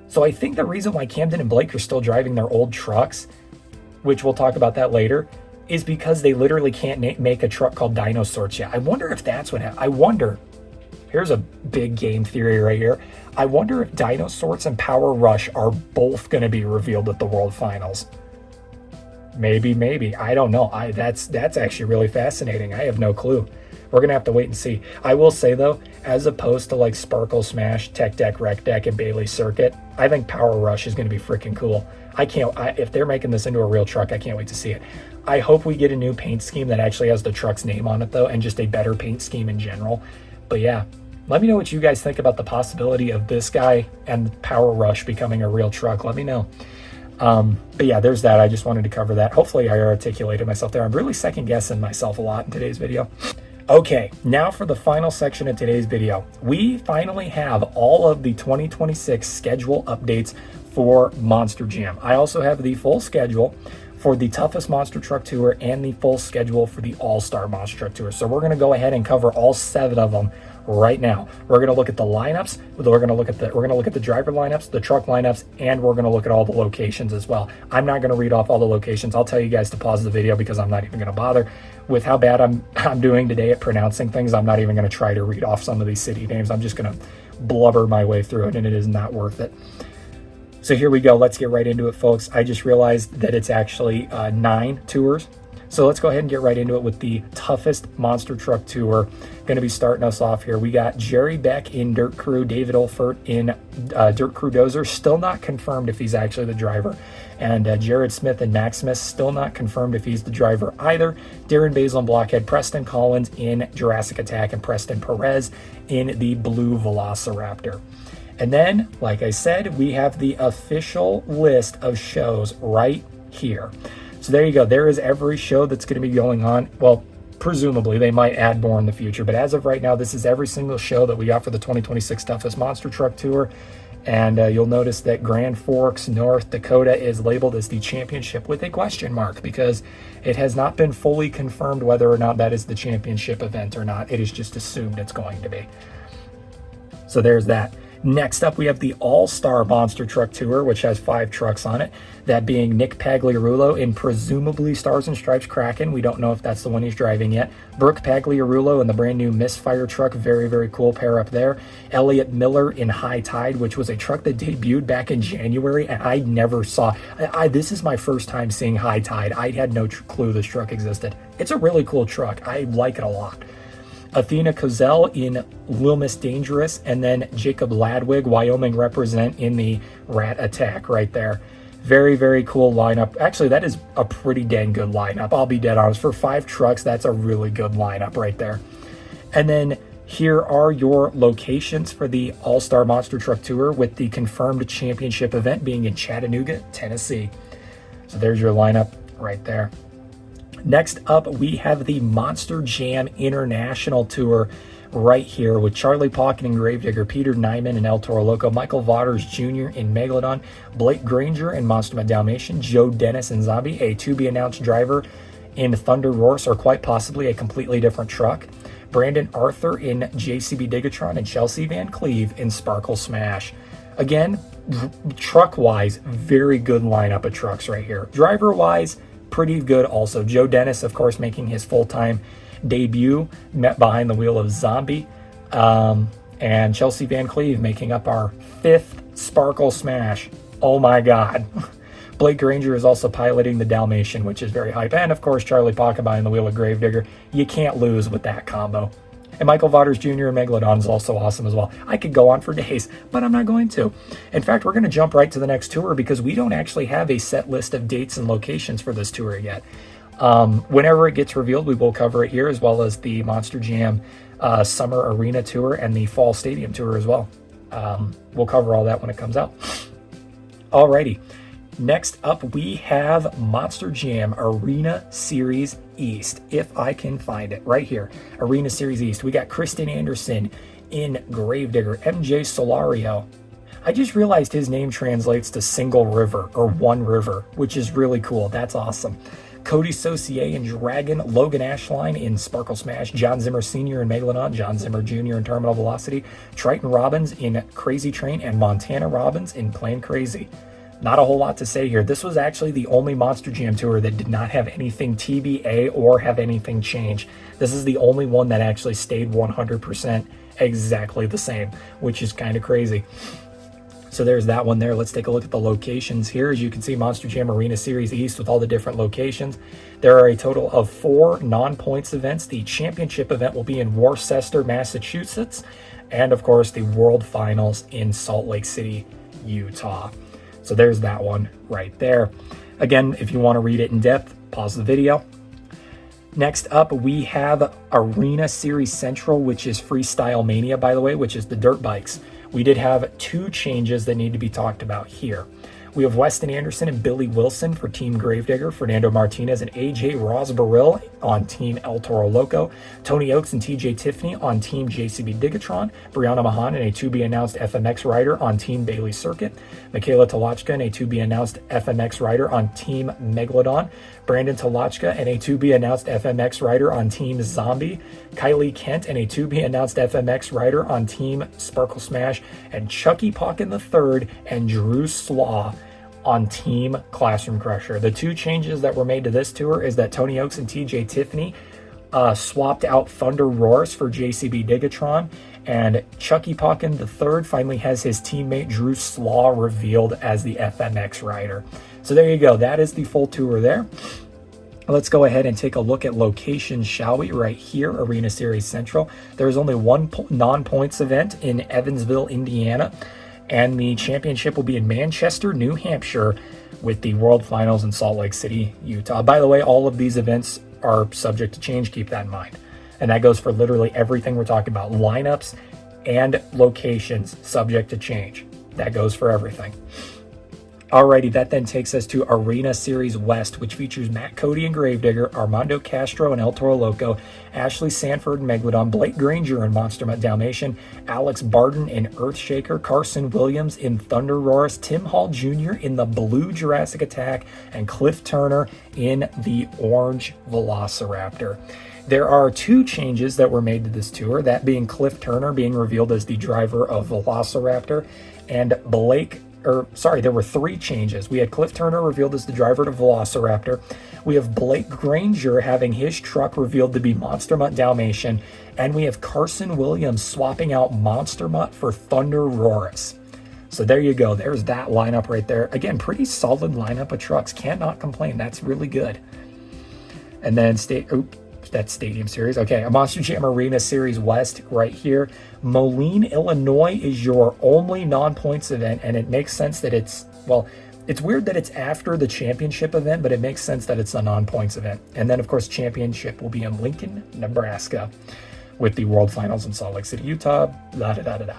So I think the reason why Camden and Blake are still driving their old trucks, which we'll talk about that later, is because they literally can't make a truck called Dino Sorts yet. I wonder if that's what happened. I wonder, here's a big game theory right here. I wonder if Dino Sorts and Power Rush are both going to be revealed at the World Finals. Maybe. I don't know. That's actually really fascinating. I have no clue. We're going to have to wait and see. I will say, though, as opposed to like Sparkle Smash, Tech Deck, Rec Deck, and Bailey Circuit, I think Power Rush is going to be freaking cool. If they're making this into a real truck, I can't wait to see it. I hope we get a new paint scheme that actually has the truck's name on it, though, and just a better paint scheme in general. But yeah, let me know what you guys think about the possibility of this guy and Power Rush becoming a real truck. Let me know. But yeah, there's that. I just wanted to cover that. Hopefully I articulated myself there. I'm really second guessing myself a lot in today's video. Okay, now for the final section of today's video. We finally have all of the 2026 schedule updates for Monster Jam. I also have the full schedule for the Toughest Monster Truck Tour and the full schedule for the All-Star Monster Truck Tour. So we're going to go ahead and cover all 7 of them right now. We're going to look at the lineups, we're going to look at the driver lineups, the truck lineups, and we're going to look at all the locations as well. I'm not going to read off all the locations. I'll tell you guys to pause the video because I'm not even going to bother. With how bad I'm doing today at pronouncing things, I'm not even going to try to read off some of these city names. I'm just going to blubber my way through it, and it is not worth it. So here we go. Let's get right into it, folks. I just realized that it's actually 9 tours. So let's go ahead and get right into it with the Toughest Monster Truck Tour. Going to be starting us off here. We got Jerry Beck in Dirt Crew, David Olfert in Dirt Crew Dozer. Still not confirmed if he's actually the driver. And Jared Smith and Maximus, still not confirmed if he's the driver either. Darren Basil and Blockhead, Preston Collins in Jurassic Attack, and Preston Perez in the Blue Velociraptor. And then, like I said, we have the official list of shows right here. So there you go. There is every show that's going to be going on. Well, presumably they might add more in the future, but as of right now, this is every single show that we got for the 2026 Toughest Monster Truck Tour. And you'll notice that Grand Forks, North Dakota is labeled as the championship with a question mark because it has not been fully confirmed whether or not that is the championship event or not. It is just assumed it's going to be. So there's that. Next up, we have the All-Star Monster Truck Tour, which has 5 trucks on it. That being Nick Pagliarulo in presumably Stars and Stripes Kraken. We don't know if that's the one he's driving yet. Brooke Pagliarulo in the brand new Misfire truck. Very, very cool pair up there. Elliot Miller in High Tide, which was a truck that debuted back in January, and I never saw. This is my first time seeing High Tide. I had no clue this truck existed. It's a really cool truck. I like it a lot. Athena Cozell in Loomis Dangerous, and then Jacob Ladwig, Wyoming represent in the Rat Attack right there. Very, very cool lineup. Actually, that is a pretty dang good lineup. I'll be dead honest. For 5 trucks, that's a really good lineup right there. And then here are your locations for the All-Star Monster Truck Tour with the confirmed championship event being in Chattanooga, Tennessee. So there's your lineup right there. Next up, we have the Monster Jam International Tour right here with Charlie Pocket and Gravedigger, Peter Nyman and El Toro Loco, Michael Vaughters Jr. in Megalodon, Blake Granger in Monster Dalmatian, Joe Dennis in Zombie, a to-be-announced driver in Thunder Roars, or quite possibly a completely different truck, Brandon Arthur in JCB Digatron, and Chelsea Van Cleve in Sparkle Smash. Again, truck-wise, very good lineup of trucks right here. Driver-wise, pretty good also. Joe Dennis, of course, making his full-time debut, met behind the wheel of Zombie. And Chelsea Van Cleve making up our 5th Sparkle Smash. Oh my God. Blake Granger is also piloting the Dalmatian, which is very hype. And of course, Charlie Pocket behind the wheel of Gravedigger. You can't lose with that combo. And Michael Vaughters Jr. and Megalodon is also awesome as well. I could go on for days, but I'm not going to. In fact, we're going to jump right to the next tour because we don't actually have a set list of dates and locations for this tour yet. Whenever it gets revealed, we will cover it here, as well as the Monster Jam Summer Arena Tour and the Fall Stadium Tour as well. We'll cover all that when it comes out. Alrighty. Next up, we have Monster Jam Arena Series East. If I can find it right here, Arena Series East. We got Kristen Anderson in Gravedigger, MJ Solario. I just realized his name translates to Single River or One River, which is really cool. That's awesome. Cody Saucier in Dragon, Logan Ashline in Sparkle Smash, John Zimmer Sr. in Megalodon, John Zimmer Jr. in Terminal Velocity, Triton Robbins in Crazy Train, and Montana Robbins in Plain Crazy. Not a whole lot to say here. This was actually the only Monster Jam tour that did not have anything TBA or have anything change. This is the only one that actually stayed 100% exactly the same, which is kind of crazy. So there's that one there. Let's take a look at the locations here. As you can see, Monster Jam Arena Series East with all the different locations. There are a total of 4 non-points events. The championship event will be in Worcester, Massachusetts. And of course, the World Finals in Salt Lake City, Utah. So there's that one right there. Again, if you want to read it in depth, pause the video. Next up, we have Arena Series Central, which is Freestyle Mania, by the way, which is the dirt bikes. We did have 2 changes that need to be talked about here. We have Weston Anderson and Billy Wilson for Team Gravedigger, Fernando Martinez and AJ Rosbaril on Team El Toro Loco, Tony Oaks and TJ Tiffany on Team JCB Digatron, Brianna Mahan and a to-be-announced FMX rider on Team Bailey Circuit, Michaela Tolochka and a to-be-announced FMX rider on Team Megalodon, Brandon Tolochka and a to-be-announced FMX rider on Team Zombie, Kylie Kent and a to-be-announced FMX rider on Team Sparkle Smash, and Chucky Pocken III and Drew Slaw on Team Classroom Crusher. The 2 changes that were made to this tour is that Tony Oaks and TJ Tiffany swapped out Thunder Roars for JCB Digatron, and Chucky Pocken III finally has his teammate Drew Slaw revealed as the FMX rider. So there you go. That is the full tour there. Let's go ahead and take a look at locations, shall we? Right here, Arena Series Central. There's only 1 non-points event in Evansville, Indiana, and the championship will be in Manchester, New Hampshire, with the World Finals in Salt Lake City, Utah. By the way, all of these events are subject to change. Keep that in mind. And that goes for literally everything we're talking about. Lineups and locations subject to change. That goes for everything. Alrighty, that then takes us to Arena Series West, which features Matt Cody and Gravedigger, Armando Castro and El Toro Loco, Ashley Sanford and Megalodon, Blake Granger in Monster Mutt Dalmatian, Alex Barden in Earthshaker, Carson Williams in Thunder Roars, Tim Hall Jr. in the Blue Jurassic Attack, and Cliff Turner in the Orange Velociraptor. There are 2 changes that were made to this tour, that being Cliff Turner being revealed as the driver of Velociraptor, and there were 3 changes. We had Cliff Turner revealed as the driver to Velociraptor. We have Blake Granger having his truck revealed to be Monster Mutt Dalmatian. And we have Carson Williams swapping out Monster Mutt for Thunder Roarus. So there you go. There's that lineup right there. Again, pretty solid lineup of trucks. Cannot complain. That's really good. And then that's Stadium Series. Okay, a Monster Jam Arena Series West right here. Moline, Illinois is your only non-points event, and it makes sense that it's weird that it's after the championship event, but it makes sense that it's a non-points event. And then, of course, championship will be in Lincoln, Nebraska, with the World Finals in Salt Lake City, Utah, da-da-da-da-da.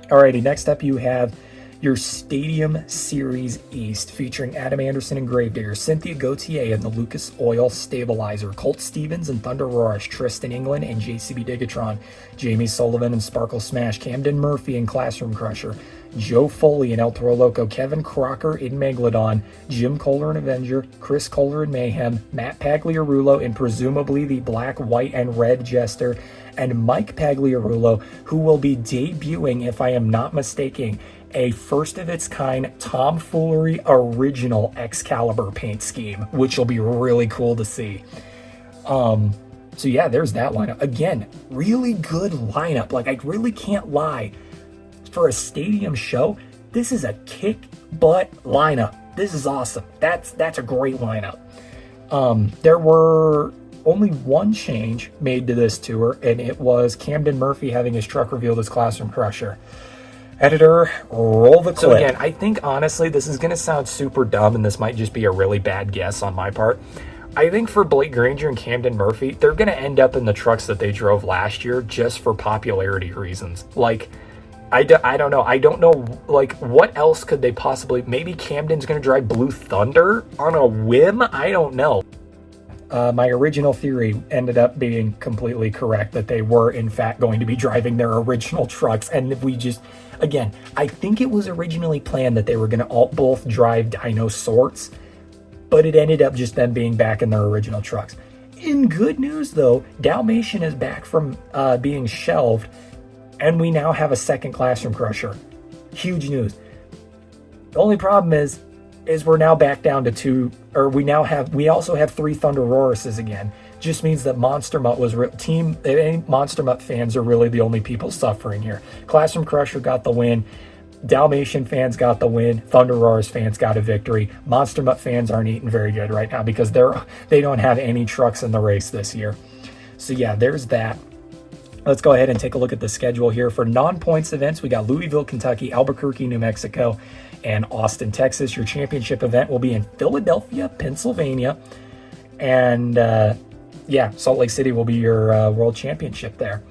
Alrighty, next up you have your Stadium Series East, featuring Adam Anderson and Gravedigger, Cynthia Gauthier and the Lucas Oil Stabilizer, Colt Stevens and Thunder Roars, Tristan England and JCB Digatron, Jamie Sullivan and Sparkle Smash, Camden Murphy and Classroom Crusher, Joe Foley and El Toro Loco, Kevin Crocker in Megalodon, Jim Kohler in Avenger, Chris Kohler in Mayhem, Matt Pagliarulo in presumably the Black, White, and Red Jester, and Mike Pagliarulo, who will be debuting, if I am not mistaken, a first of its kind tomfoolery original Excalibur paint scheme, which will be really cool to see. So yeah, there's that lineup. Again, really good lineup. Like, I really can't lie. For a stadium show, this is a kick butt lineup. This is awesome. That's a great lineup. There were only one change made to this tour, and it was Camden Murphy having his truck revealed as Classroom Crusher. Editor, roll the clip. So again, I think honestly this is going to sound super dumb, and this might just be a really bad guess on my part. I think for Blake Granger and Camden Murphy, they're going to end up in the trucks that they drove last year just for popularity reasons. Like, I don't know. I don't know, like, what else could they possibly... Maybe Camden's going to drive Blue Thunder on a whim? I don't know. My original theory ended up being completely correct, that they were, in fact, going to be driving their original trucks. And we just... Again, I think it was originally planned that they were going to both drive Dino Sorts, but it ended up just them being back in their original trucks. In good news, though, Dalmatian is back from being shelved, and we now have a second Classroom Crusher. Huge news. The only problem is we're now back down to two, or we also have three Thunder Rorises again. Just means that Monster Mutt Monster Mutt fans are really the only people suffering here. Classroom Crusher got the win. Dalmatian fans got the win. Thunder Roars fans got a victory. Monster Mutt fans aren't eating very good right now because they don't have any trucks in the race this year. So yeah, there's that. Let's go ahead and take a look at the schedule here. For non-points events, we got Louisville, Kentucky, Albuquerque, New Mexico, and Austin, Texas. Your championship event will be in Philadelphia, Pennsylvania. And Salt Lake City will be your world championship there.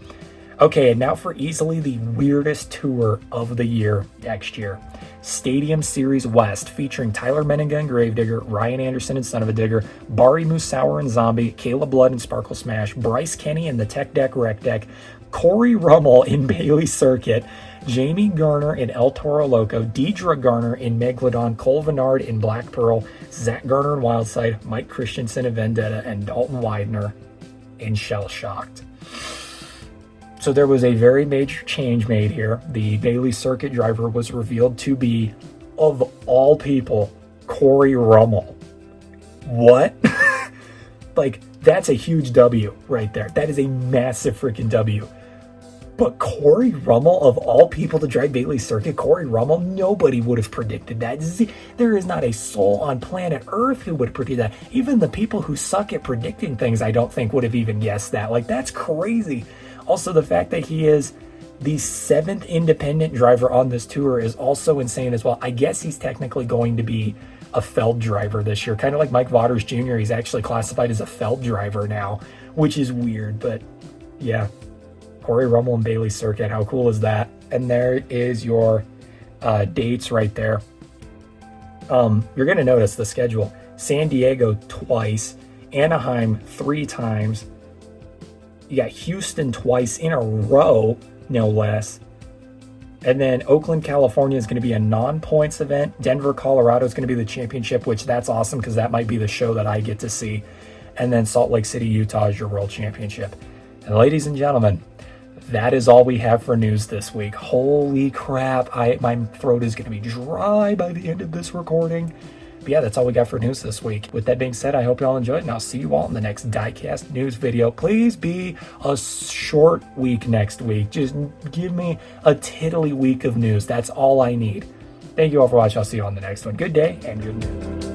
Okay, and now for easily the weirdest tour of the year next year. Stadium Series West, featuring Tyler Menninga and Gravedigger, Ryan Anderson and Son of a Digger, Bari Musauer and Zombie, Caleb Blood and Sparkle Smash, Bryce Kenny and the Tech Deck Rec Deck, Corey Rummel in Bailey Circuit, Jamie Garner in El Toro Loco, Deidre Garner in Megalodon, Cole Vennard in Black Pearl, Zach Garner in Wildside, Mike Christensen in Vendetta, and Dalton Widener in Shell Shocked. So there was a very major change made here. The Bailey Circuit driver was revealed to be, of all people, Corey Rummel. What? Like, that's a huge W right there. That is a massive freaking W. But Corey Rummel, of all people to drive Bailey Circuit, Corey Rummel, nobody would have predicted that. There is not a soul on planet Earth who would predict that. Even the people who suck at predicting things, I don't think would have even guessed that. Like, that's crazy. Also, the fact that he is the 7th independent driver on this tour is also insane as well. I guess he's technically going to be a Feld driver this year. Kind of like Mike Vaughters Jr. He's actually classified as a Feld driver now, which is weird. But yeah, Corey Rummel and Bailey Circuit. How cool is that? And there is your dates right there. You're going to notice the schedule. San Diego twice. Anaheim 3 times. You got Houston twice in a row, no less. And then Oakland, California is going to be a non-points event. Denver, Colorado is going to be the championship, which that's awesome because that might be the show that I get to see. And then Salt Lake City, Utah is your world championship. And ladies and gentlemen, that is all we have for news this week. Holy crap, my throat is going to be dry by the end of this recording. But yeah, that's all we got for news this week. With that being said, I hope you all enjoyed, and I'll see you all in the next Diecast news video. Please be a short week next week. Just give me a tiddly week of news. That's all I need. Thank you all for watching. I'll see you on the next one. Good day and good news.